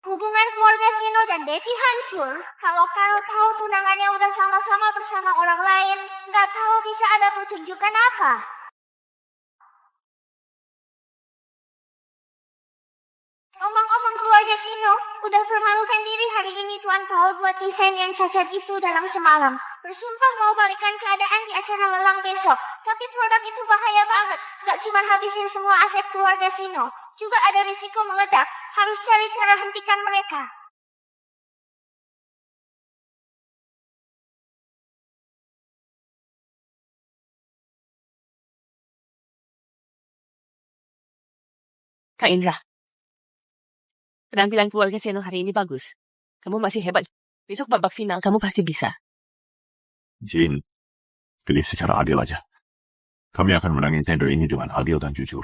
Hubungan keluarga Sino dan Betty hancur. Kalau Karo tahu tunangannya udah sama-sama bersama orang lain, nggak tahu bisa ada pertunjukan apa. Omong-omong keluarga Sino, udah permalukan diri hari ini Tuan Paul buat desain yang cacat itu dalam semalam. Bersumpah mau balikan keadaan di acara lelang besok. Tapi produk itu bahaya banget. Gak cuma habisin semua aset keluarga Sino, juga ada risiko meledak. Harus cari cara hentikan mereka. Kak Indra, penampilan keluarga Seno hari ini bagus. Kamu masih hebat. Besok babak final kamu pasti bisa. Jin, pilih secara adil aja. Kami akan menangin tender ini dengan adil dan jujur.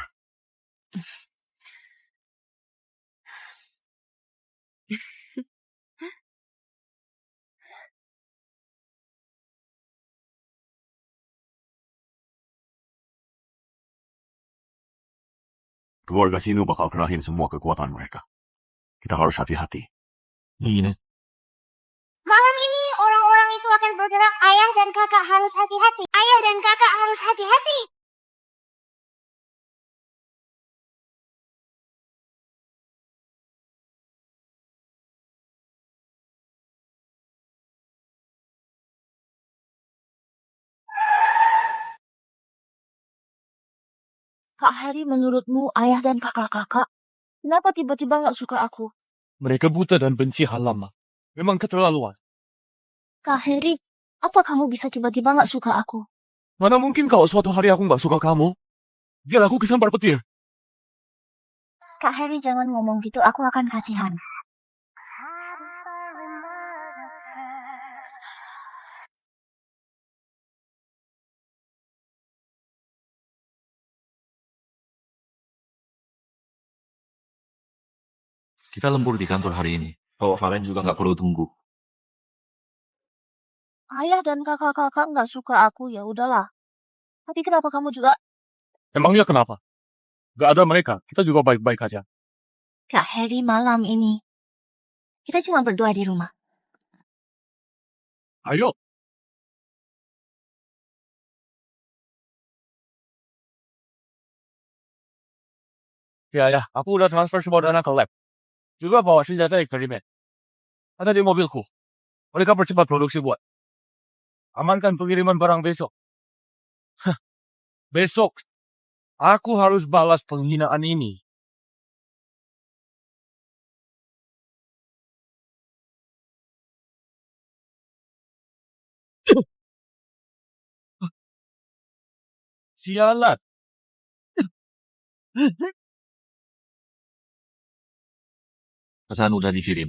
Keluarga Sino bakal kerahin semua kekuatan mereka. Kita harus hati-hati. Ini. Malam ini orang-orang itu akan bergerak. Ayah dan kakak harus hati-hati. Ayah dan kakak harus hati-hati. Kak Harry, menurutmu ayah dan kakak-kakak kenapa tiba-tiba nggak suka aku? Mereka buta dan benci hal lama. Memang keterlaluan. Kak Harry, apa kamu bisa tiba-tiba nggak suka aku? Mana mungkin kalau suatu hari aku nggak suka kamu? Biar aku kesambar petir. Kak Harry jangan ngomong gitu, aku akan kasihan. Kita lembur di kantor hari ini. Kalau Valen juga nggak perlu tunggu. Ayah dan kakak-kakak nggak suka aku, ya udahlah. Tapi kenapa kamu juga... Emangnya kenapa? Gak ada mereka, kita juga baik-baik aja. Kak Harry, malam ini kita cuma berdua di rumah. Ayo. Ya, aku udah transfer semua dana ke lab. Juga bawa senjata eksperimen. Ada di mobilku. Mereka percepat produksi buat amankan pengiriman barang besok. Besok, aku harus balas penghinaan ini. Sialat. Pesan udah dikirim.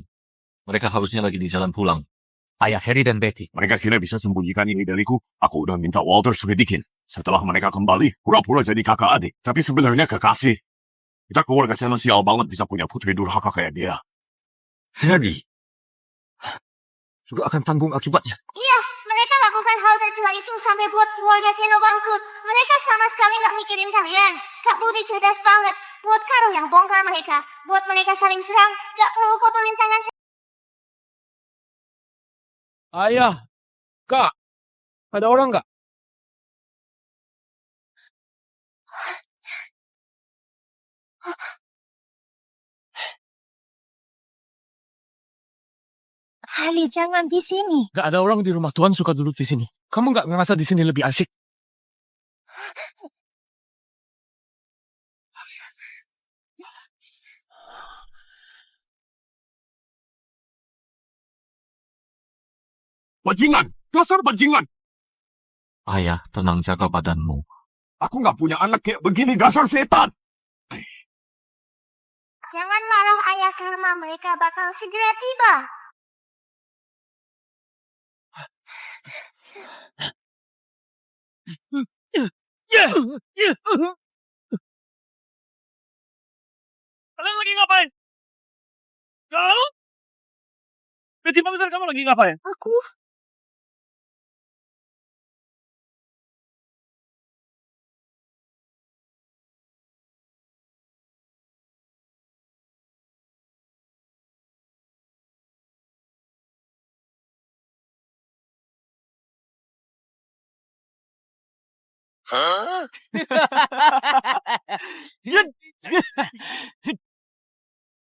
Mereka harusnya lagi di jalan pulang. Ayah Harry dan Betty. Mereka kira bisa sembunyikan ini dariku. Aku udah minta Walter selidikin. Setelah mereka kembali, pura-pura jadi kakak adik. Tapi sebenarnya kekasih. Kita keluarga Seno sial banget bisa punya putri durhaka kayak dia. Harry juga akan tanggung akibatnya. Iya, mereka lakukan hal tercela itu sampai buat keluarga Seno bangkrut. Mereka sama sekali nggak mikirin kalian. Kak Budi cerdas banget. Buat Karo yang bongkar mereka. Buat mereka saling serang. Gak perlu kotorin tangan. Ayah, Kak, ada orang nggak? Harry, jangan di sini. Gak ada orang di rumah, Tuhan suka duduk di sini. Kamu nggak ngerasa di sini lebih asik? Bajingan! Dasar bajingan! Ayah, tenang jaga badanmu. Aku nggak punya anak kayak begini, dasar setan! Jangan marah ayah karena mereka bakal segera tiba. Kalian lagi ngapain? Kamu? Betty, bener kamu lagi ngapain? Aku...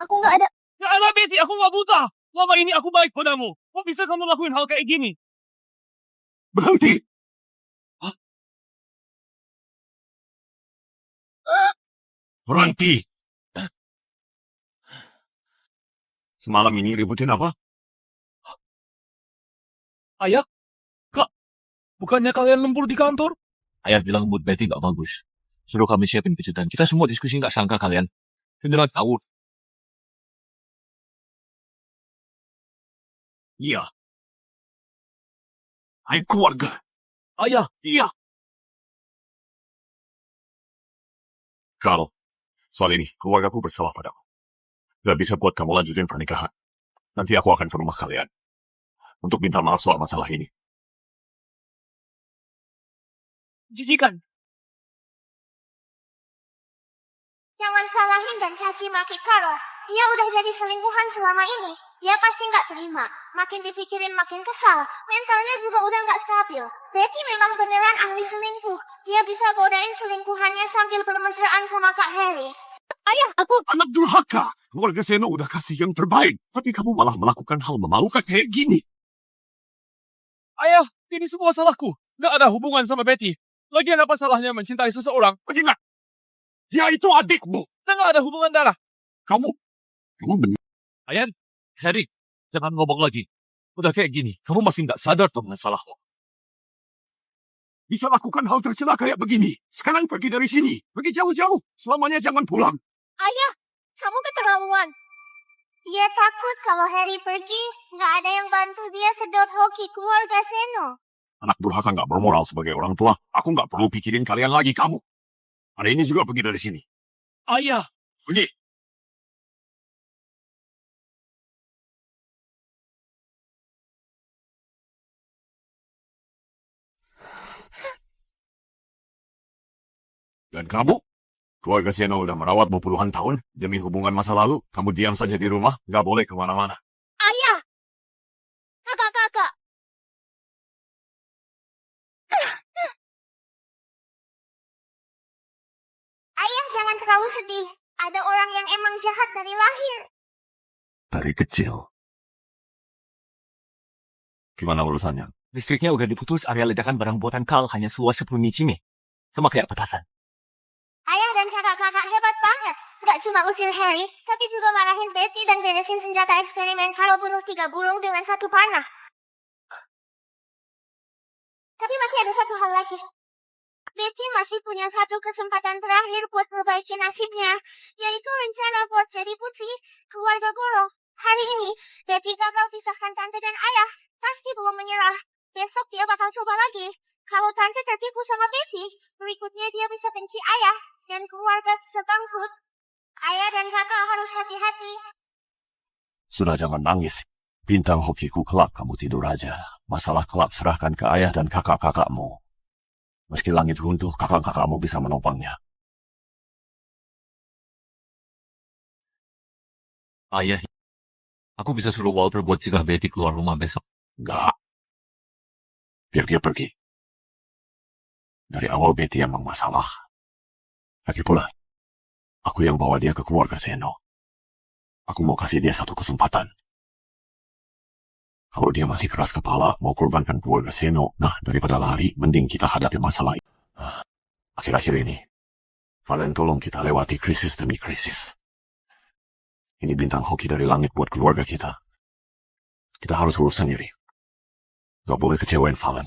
Aku nggak ada... Gak ada, Betty, aku gak buta. Selama ini aku baik padamu. Kok bisa kamu lakuin hal kayak gini? Berhenti! Berhenti! Semalam ini ributin apa? Ayah? Kak, bukannya kalian lembur di kantor? Ayah bilang mood Betty gak bagus. Suruh kami siapin kejutan. Kita semua diskusi gak sangka kalian. Beneran tahu. Iya. Hai keluarga. Ayah, Iya. Kalau soal ini, keluargaku bersalah padaku. Gak bisa buat kamu lanjutin pernikahan. Nanti aku akan ke rumah kalian. Untuk minta maaf soal masalah ini. jijikan. Jangan salahin dan caci maki Karo. Dia udah jadi selingkuhan selama ini. Dia pasti nggak terima. Makin dipikirin makin kesal. Mentalnya juga udah nggak stabil. Betty memang beneran ahli selingkuh. Dia bisa godain selingkuhannya sambil bermesraan sama Kak Harry. Ayah, aku... Anak durhaka. Keluarga Seno udah kasih yang terbaik. Tapi kamu malah melakukan hal memalukan kayak gini. Ayah, ini semua salahku. Gak ada hubungan sama Betty. Lagian apa salahnya mencintai seseorang? Bajingan. Dia itu adikmu. Kita gak ada hubungan darah. Kamu benar. Ayan, Harry, jangan ngomong lagi. Udah kayak gini, kamu masih gak sadar dengan salahmu. Bisa lakukan hal tercela kayak begini. Sekarang pergi dari sini. Pergi jauh-jauh. Selamanya jangan pulang. Ayah, Kamu keterlaluan. Dia takut kalau Harry pergi, nggak ada yang bantu dia sedot hoki keluarga Seno. Anak durhaka nggak bermoral sebagai orang tua. Aku nggak perlu pikirin kalian lagi, kamu. Hari ini juga pergi dari sini. Ayah, Pergi. Dan kamu? Keluarga Seno udah merawatmu puluhan tahun. Demi hubungan masa lalu, kamu diam saja di rumah. Nggak boleh kemana-mana. Ayah! Kakak-kakak! Ayah jangan terlalu sedih. Ada orang yang emang jahat dari lahir. Dari kecil. Gimana urusannya? Listriknya udah diputus, area ledakan barang buatan Carl hanya seluas 10 nichime. Sama kayak petasan. Ayah dan kakak-kakak hebat banget. Gak cuma usir Harry, tapi juga marahin Betty dan beresin senjata eksperimen Carl bunuh 3 burung dengan 1 panah. Tapi masih ada satu hal lagi. Betty masih punya satu kesempatan terakhir buat perbaiki nasibnya, yaitu rencana buat jadi putri keluarga Goro. Hari ini, Betty gagal pisahkan tante dan ayah. Pasti belum menyerah. Besok dia bakal coba lagi. Kalau tante tertipu sama Betty, berikutnya dia bisa benci ayah dan keluarga sebangkrut. Ayah dan kakak harus hati-hati. Sudah jangan nangis. Bintang hokiku kelak kamu tidur aja. Masalah kelak serahkan ke ayah dan kakak-kakakmu. Meski langit runtuh, kakak-kakakmu bisa menopangnya. Ayah, aku bisa suruh Walter buat cegah Betty keluar rumah besok. Enggak. Biar dia pergi. Dari awal Betty emang masalah. Lagi pula, aku yang bawa dia ke keluarga Seno. Aku mau kasih dia satu kesempatan. Kalau dia masih keras kepala, mau korbankan keluarga Seno, nah daripada lari, mending kita hadapi masalah ini. Akhir-akhir ini, Valen tolong kita lewati krisis demi krisis. Ini bintang hoki dari langit buat keluarga kita. Kita harus urus sendiri. Gak boleh kecewain Valen.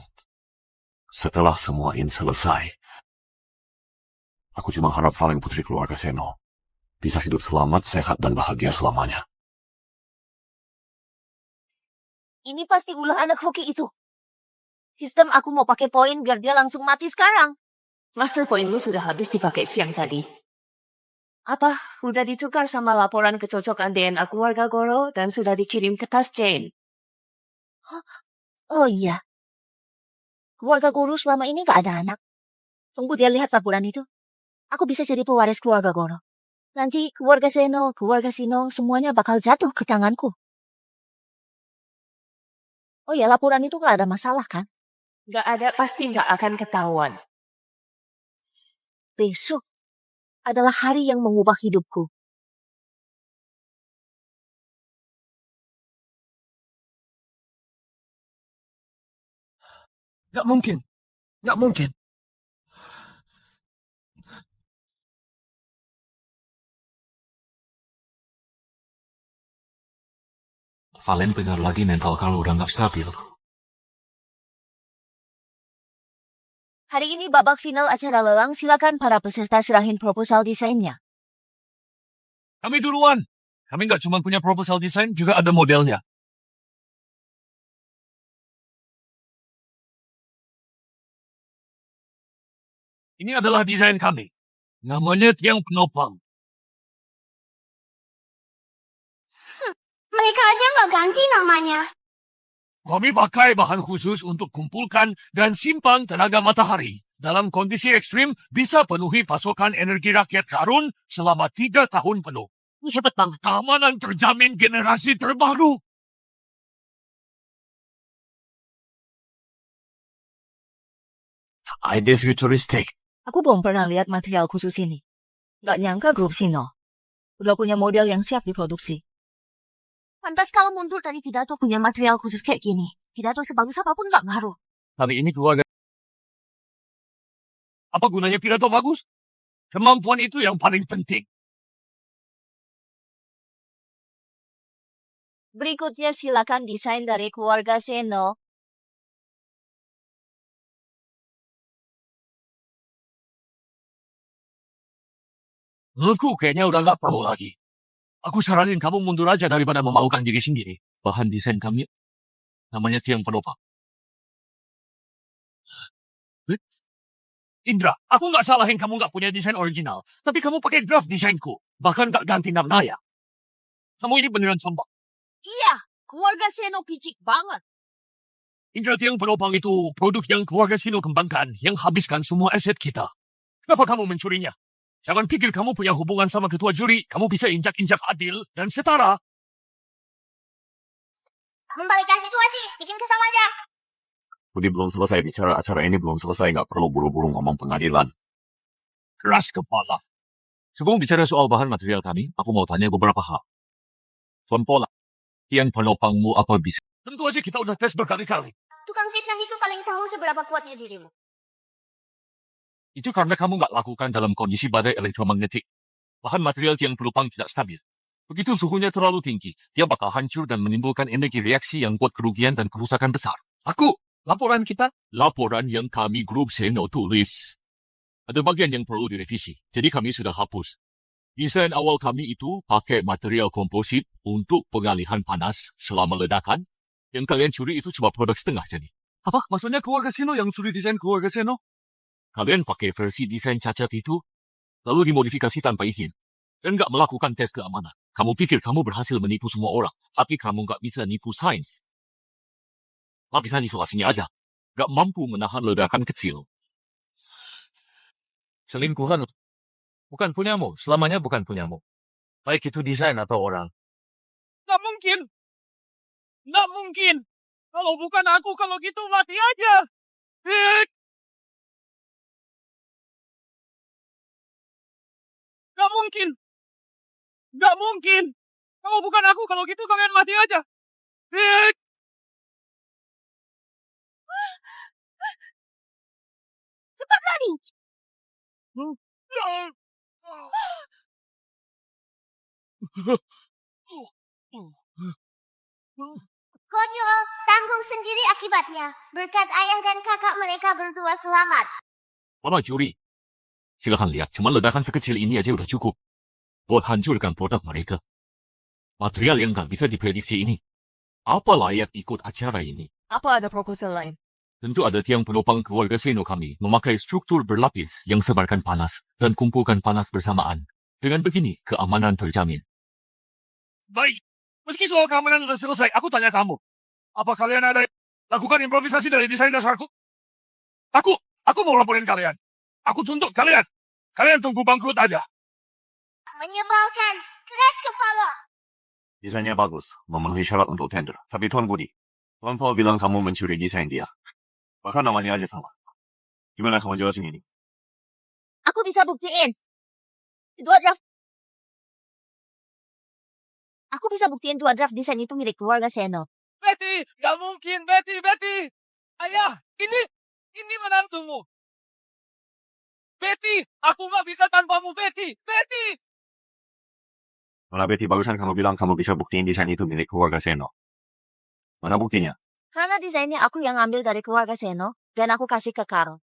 Setelah semua ini selesai, aku cuma harap Valen putri keluarga Seno bisa hidup selamat, sehat, dan bahagia selamanya. Ini pasti ulah anak hoki itu. Sistem aku mau pakai poin biar dia langsung mati sekarang. Master point lu sudah habis dipakai siang tadi. Apa? Udah ditukar sama laporan kecocokan DNA keluarga Goro dan sudah dikirim ke tas Jane. Oh iya. Keluarga Goro selama ini gak ada anak. Tunggu dia lihat laporan itu. Aku bisa jadi pewaris keluarga Goro. Nanti keluarga Seno, keluarga Sinong, semuanya bakal jatuh ke tanganku. Oh ya, laporan itu gak ada masalah kan? Gak ada, pasti gak akan ketahuan. Besok adalah hari yang mengubah hidupku. Gak mungkin. Gak mungkin. Valen benar lagi mental Carl udah nggak stabil. Hari ini babak final acara lelang, silakan para peserta serahin proposal desainnya. Kami duluan. Kami nggak cuma punya proposal desain, juga ada modelnya. Ini adalah desain kami. Namanya tiang penopang. Mereka aja nggak ganti namanya. Kami pakai bahan khusus untuk kumpulkan dan simpan tenaga matahari. Dalam kondisi ekstrim, bisa penuhi pasokan energi rakyat Karun selama 3 tahun penuh. Ini hebat banget. Keamanan terjamin generasi terbaru. Ide futuristik. Aku belum pernah lihat material khusus ini. Gak nyangka grup Sino udah punya model yang siap diproduksi. Pantas kalau mundur dari pidato punya material khusus kayak gini. Pidato sebagus apapun gak ngaruh. Hari ini keluarga. Apa gunanya pidato bagus? Kemampuan itu yang paling penting. Berikutnya silakan desain dari keluarga Seno. Menurutku kayaknya udah nggak perlu lagi. Aku saranin kamu mundur aja daripada memaukan diri sendiri. Bahan desain kami namanya tiang penopang. Indra, aku nggak salahin kamu nggak punya desain original. Tapi kamu pakai draft desainku. Bahkan nggak ganti namanya. Kamu ini beneran sampah. Iya, keluarga Seno picik banget. Indra, tiang penopang itu produk yang keluarga Sino kembangkan. Yang habiskan semua aset kita. Kenapa kamu mencurinya? Jangan pikir kamu punya hubungan sama ketua juri. Kamu bisa injak-injak adil dan setara. Membalikkan situasi, bikin kesal aja. Budi belum selesai bicara, acara ini belum selesai, nggak perlu buru-buru ngomong pengadilan. Keras kepala. Sebelum bicara soal bahan material kami, aku mau tanya beberapa hal. Tuan Pola, tiang penopangmu apa bisa? Tentu aja kita udah tes berkali-kali. Tukang fitnah itu paling tahu seberapa kuatnya dirimu. Itu karena kamu nggak lakukan dalam kondisi badai elektromagnetik. Bahan material tiang penopang tidak stabil. Begitu suhunya terlalu tinggi, dia bakal hancur dan menimbulkan energi reaksi yang buat kerugian dan kerusakan besar. Laporan kita? Laporan yang kami grup Seno tulis. Ada bagian yang perlu direvisi, jadi kami sudah hapus. Desain awal kami itu pakai material komposit untuk pengalihan panas selama ledakan. Yang kalian curi itu cuma produk setengah jadi. Apa? Maksudnya keluarga Sino yang curi desain keluarga Seno? Kalian pakai versi desain cacat itu, lalu dimodifikasi tanpa izin. Dan nggak melakukan tes keamanan. Kamu pikir kamu berhasil menipu semua orang, tapi kamu nggak bisa nipu sains. Lapisan isolasinya aja. Gak mampu menahan ledakan kecil. Selingkuhan. Bukan punyamu. Selamanya bukan punyamu. Baik itu desain atau orang. Nggak mungkin. Nggak mungkin. Kalau bukan aku, kalau gitu mati aja. Nggak mungkin. Nggak mungkin. Kalau bukan aku, kalau gitu kalian mati aja. Cepat lari. Konyol, tanggung sendiri akibatnya. Berkat ayah dan kakak mereka berdua selamat. Mama curi. Silahkan lihat, cuma ledakan sekecil ini aja udah cukup. Buat hancurkan produk mereka. Material yang gak bisa diprediksi ini. Apa layak ikut acara ini? Apa ada proposal lain? Tentu ada tiang penopang keluarga Seno kami memakai struktur berlapis yang sebarkan panas dan kumpulkan panas bersamaan. Dengan begini, keamanan terjamin. Baik. Meski soal keamanan sudah selesai, aku tanya kamu. Apa kalian ada lakukan improvisasi dari desain dasarku? Aku mau laporin kalian. Aku tuntut kalian. Kalian tunggu bangkrut aja. Menyebalkan, keras kepala. Desainnya bagus, memenuhi syarat untuk tender. Tapi Tuan Budi, Tuan Paul bilang kamu mencuri desain dia. Bahkan namanya aja sama. Gimana kamu jelasin ini? Aku bisa buktiin. Dua draft. Aku bisa buktiin dua draft desain itu milik keluarga Seno. Betty, gak mungkin, Betty. Ayah, ini menantumu. Betty, aku gak bisa tanpamu, Betty. Mana Betty, barusan kamu bilang kamu bisa buktiin desain itu milik keluarga Seno. Mana buktinya? Karena desainnya aku yang ambil dari keluarga Seno, dan aku kasih ke Carl.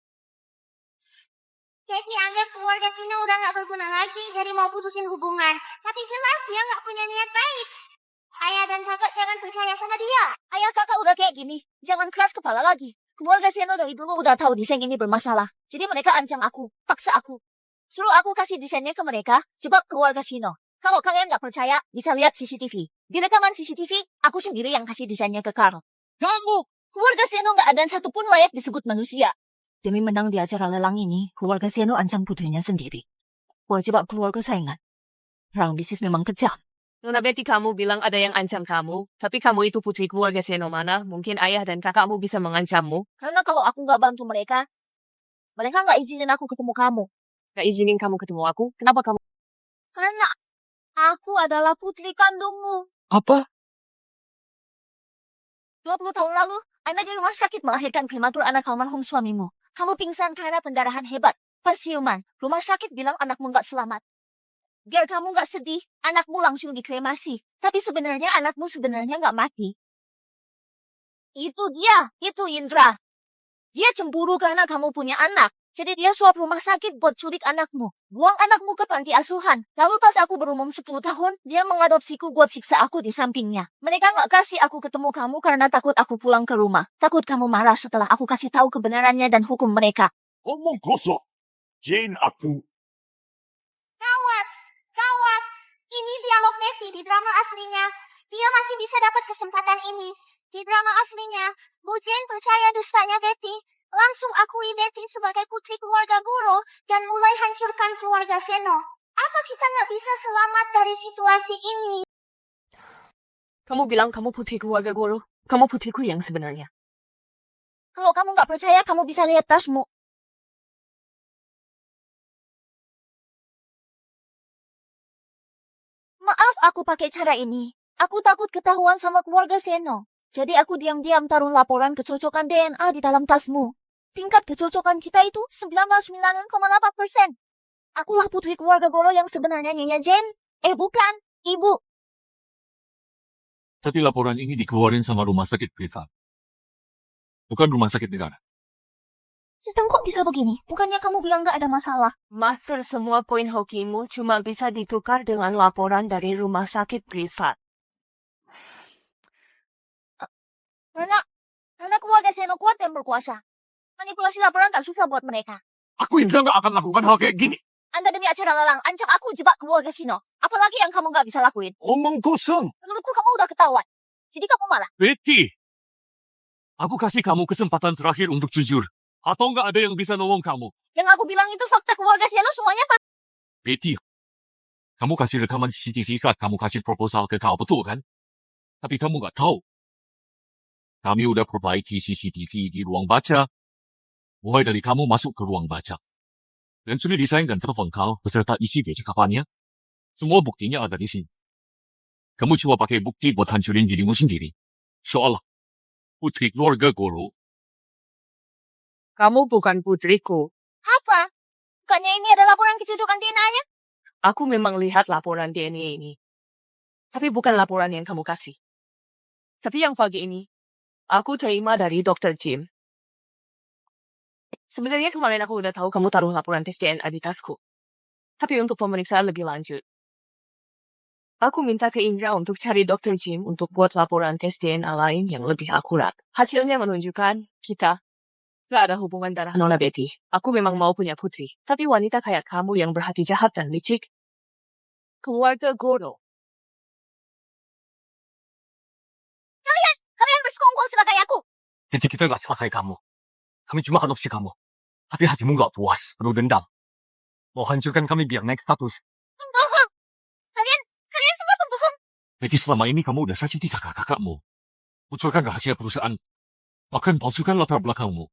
Kathy anggap keluarga Sino udah gak berguna lagi, jadi mau putusin hubungan. Tapi jelas dia gak punya niat baik. Ayah dan kakak jangan percaya sama dia. Ayah kakak udah kayak gini, jangan keras kepala lagi. Keluarga Seno dari dulu udah tahu desain ini bermasalah. Jadi mereka ancam aku, paksa aku. Suruh aku kasih desainnya ke mereka, jebak keluarga Sino. Kalau kalian gak percaya, bisa lihat CCTV. Di rekaman CCTV, aku sendiri yang kasih desainnya ke Carl. Kamu! Keluarga Seno gak ada satupun layak disebut manusia. Demi menang di acara lelang ini, keluarga Seno ancam putrinya sendiri. Wajib keluarga saingan. Perang bisnis memang kejam. Nona Betty, kamu bilang ada yang ancam kamu, tapi kamu itu putri keluarga Seno mana? Mungkin ayah dan kakakmu bisa mengancammu. Karena kalau aku gak bantu mereka gak izinin aku ketemu kamu. Gak izinin kamu ketemu aku? Kenapa kamu? Karena aku adalah putri kandungmu. Apa? 20 tahun lalu, Anda di rumah sakit melahirkan prematur anak almarhum suamimu. Kamu pingsan karena pendarahan hebat. Pas siuman, rumah sakit bilang anakmu gak selamat. Biar kamu gak sedih, anakmu langsung dikremasi. Tapi sebenarnya anakmu sebenarnya gak mati. Itu dia, itu Indra. Dia cemburu karena kamu punya anak. Jadi dia suap rumah sakit buat culik anakmu. Buang anakmu ke panti asuhan. Lalu pas aku berumur 10 tahun, dia mengadopsiku buat siksa aku di sampingnya. Mereka nggak kasih aku ketemu kamu karena takut aku pulang ke rumah. Takut kamu marah setelah aku kasih tahu kebenarannya dan hukum mereka. Omong kosong. Jane, aku... Gawat, gawat. Ini dialog Betty di drama aslinya. Dia masih bisa dapat kesempatan ini. Di drama aslinya, Bu Jane percaya dustanya Betty. Langsung akui Betty sebagai putri keluarga Goro dan mulai hancurkan keluarga Seno. Apa kita nggak bisa selamat dari situasi ini? Kamu bilang kamu putri keluarga Goro. Kamu putriku yang sebenarnya. Kalau kamu nggak percaya, kamu bisa lihat tasmu. Maaf aku pakai cara ini. Aku takut ketahuan sama keluarga Seno. Jadi aku diam-diam taruh laporan kecocokan DNA di dalam tasmu. Tingkat kecocokan kita itu 99,8%. Akulah putri keluarga Goro yang sebenarnya, Nyonya Jane. Bukan, Ibu. Tapi laporan ini dikeluarin sama rumah sakit privat. Bukan rumah sakit negara. Sistem kok bisa begini? Bukannya kamu bilang nggak ada masalah? Master, semua poin hokimu cuma bisa ditukar dengan laporan dari rumah sakit privat. Karena keluarga Seno kuat dan berkuasa. Manipulasi laporan tak susah buat mereka. Aku Indra nggak akan lakukan hal kayak gini. Anda demi acara lelang, ancam aku jebak keluarga Seno. Apalagi yang kamu nggak bisa lakuin? Omong kosong. Menurutku kamu udah ketahuan. Jadi kamu marah. Betty! Aku kasih kamu kesempatan terakhir untuk jujur. Atau nggak ada yang bisa nolong kamu. Yang aku bilang itu fakta keluarga Seno semuanya pak. Betty, kamu kasih rekaman CCTV saat kamu kasih proposal ke kau, betul kan? Tapi kamu nggak tahu. Kami udah perbaiki CCTV di ruang baca. Mulai dari kamu masuk ke ruang baca. Dan sudah disayangkan telepon kau beserta isi percakapannya. Semua buktinya ada di sini. Kamu coba pakai bukti buat hancurin dirimu sendiri. Soal putri keluarga Goro. Kamu bukan putriku. Apa? Bukannya ini ada laporan kecocokan DNA-nya? Aku memang lihat laporan DNA ini. Tapi bukan laporan yang kamu kasih. Tapi yang pagi ini, aku terima dari Dr. Jim. Sebenarnya kemarin aku udah tahu kamu taruh laporan tes DNA di tasku. Tapi untuk pemeriksaan lebih lanjut, aku minta ke Indra untuk cari Dr. Jim untuk buat laporan tes DNA lain yang lebih akurat. Hasilnya menunjukkan kita gak ada hubungan darah Nona Betty. Aku memang mau punya putri. Tapi wanita kayak kamu yang berhati jahat dan licik. Keluarga Goro. Kalian bersekongkol celakai aku. Jadi kita nggak celakai kamu. Kami cuma adopsi kamu. Tapi hatimu nggak puas, penuh dendam. Mau hancurkan kami biar naik status. Pembohong. Kalian semua pembohong. Betty, selama ini kamu udah sakiti kakak-kakakmu. Bocorkan rahasia perusahaan. Bahkan palsukan latar belakangmu.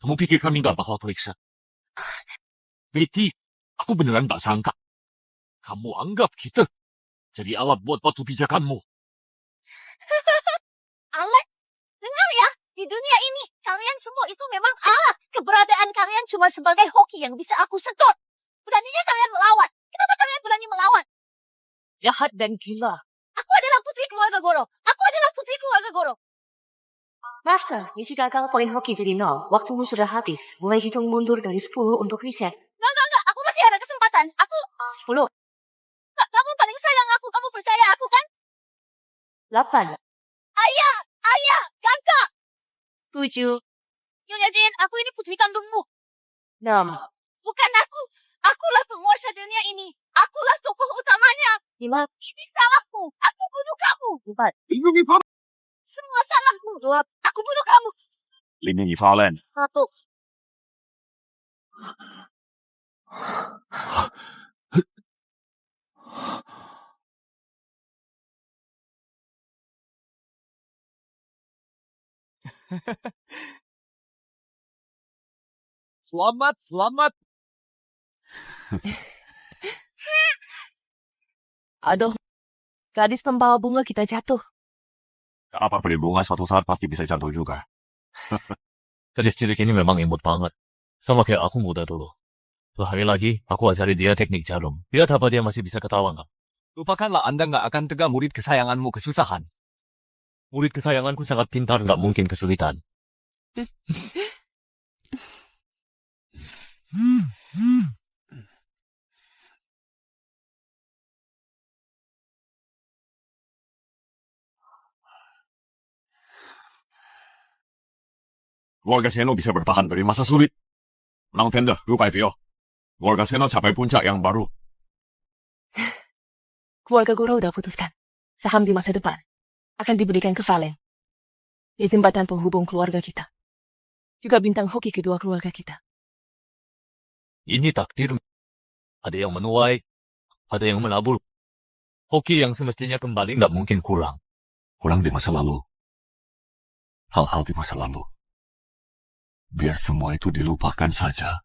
Kamu pikir kami nggak bakal periksa? Betty, aku beneran gak sangka. Kamu anggap kita jadi alat buat batu pijakanmu. Alat? Dengar ya, di dunia ini kalian semua itu memang alat. Keberadaan kalian cuma sebagai hoki yang bisa aku sedot. Beraninya kalian melawan. Kenapa kalian berani melawan? Jahat dan gila. Aku adalah putri keluarga Goro. Aku adalah putri keluarga Goro. Master, misi gagal poin hoki jadi 0. Waktumu sudah habis. Mulai hitung mundur dari 10 untuk riset. Enggak. Aku masih ada kesempatan. Aku... 10. Kamu paling sayang aku. Kamu percaya aku kan? 8. Ayah, kakak. 7. Nyonya Jane, aku ini putri kandungmu. 6. Bukan aku. Akulah penguasa dunia ini. Akulah tokoh utamanya. 5. Ini salahku. Aku bunuh kamu. 4. Lindungi Pak. Semua salahku. Aku bunuh kamu. Lindungi Fallen. 1. Selamat. Aduh, gadis pembawa bunga kita jatuh. Apa beli bunga suatu saat pasti bisa jatuh juga. Gadis cilik ini memang imut banget. Sama kayak aku muda dulu. 2 hari lagi, aku ajarin dia teknik jarum. Lihat apa dia masih bisa ketawa nggak? Lupakanlah Anda nggak akan tegak murid kesayanganmu kesusahan. Murid kesayanganku sangat pintar, nggak mungkin kesulitan. Keluarga Seno bisa bertahan dari masa sulit. Menang tender, lupa IPO. Keluarga Seno capai puncak yang baru. Keluarga Guru udah putuskan. Saham di masa depan akan diberikan ke Valen. Di jembatan penghubung keluarga kita. Juga bintang hoki kedua keluarga kita. Ini takdir. Ada yang menuai, ada yang menabur. Hoki yang semestinya kembali nggak mungkin kurang. Kurang di masa lalu. Hal-hal di masa lalu. Biar semua itu dilupakan saja.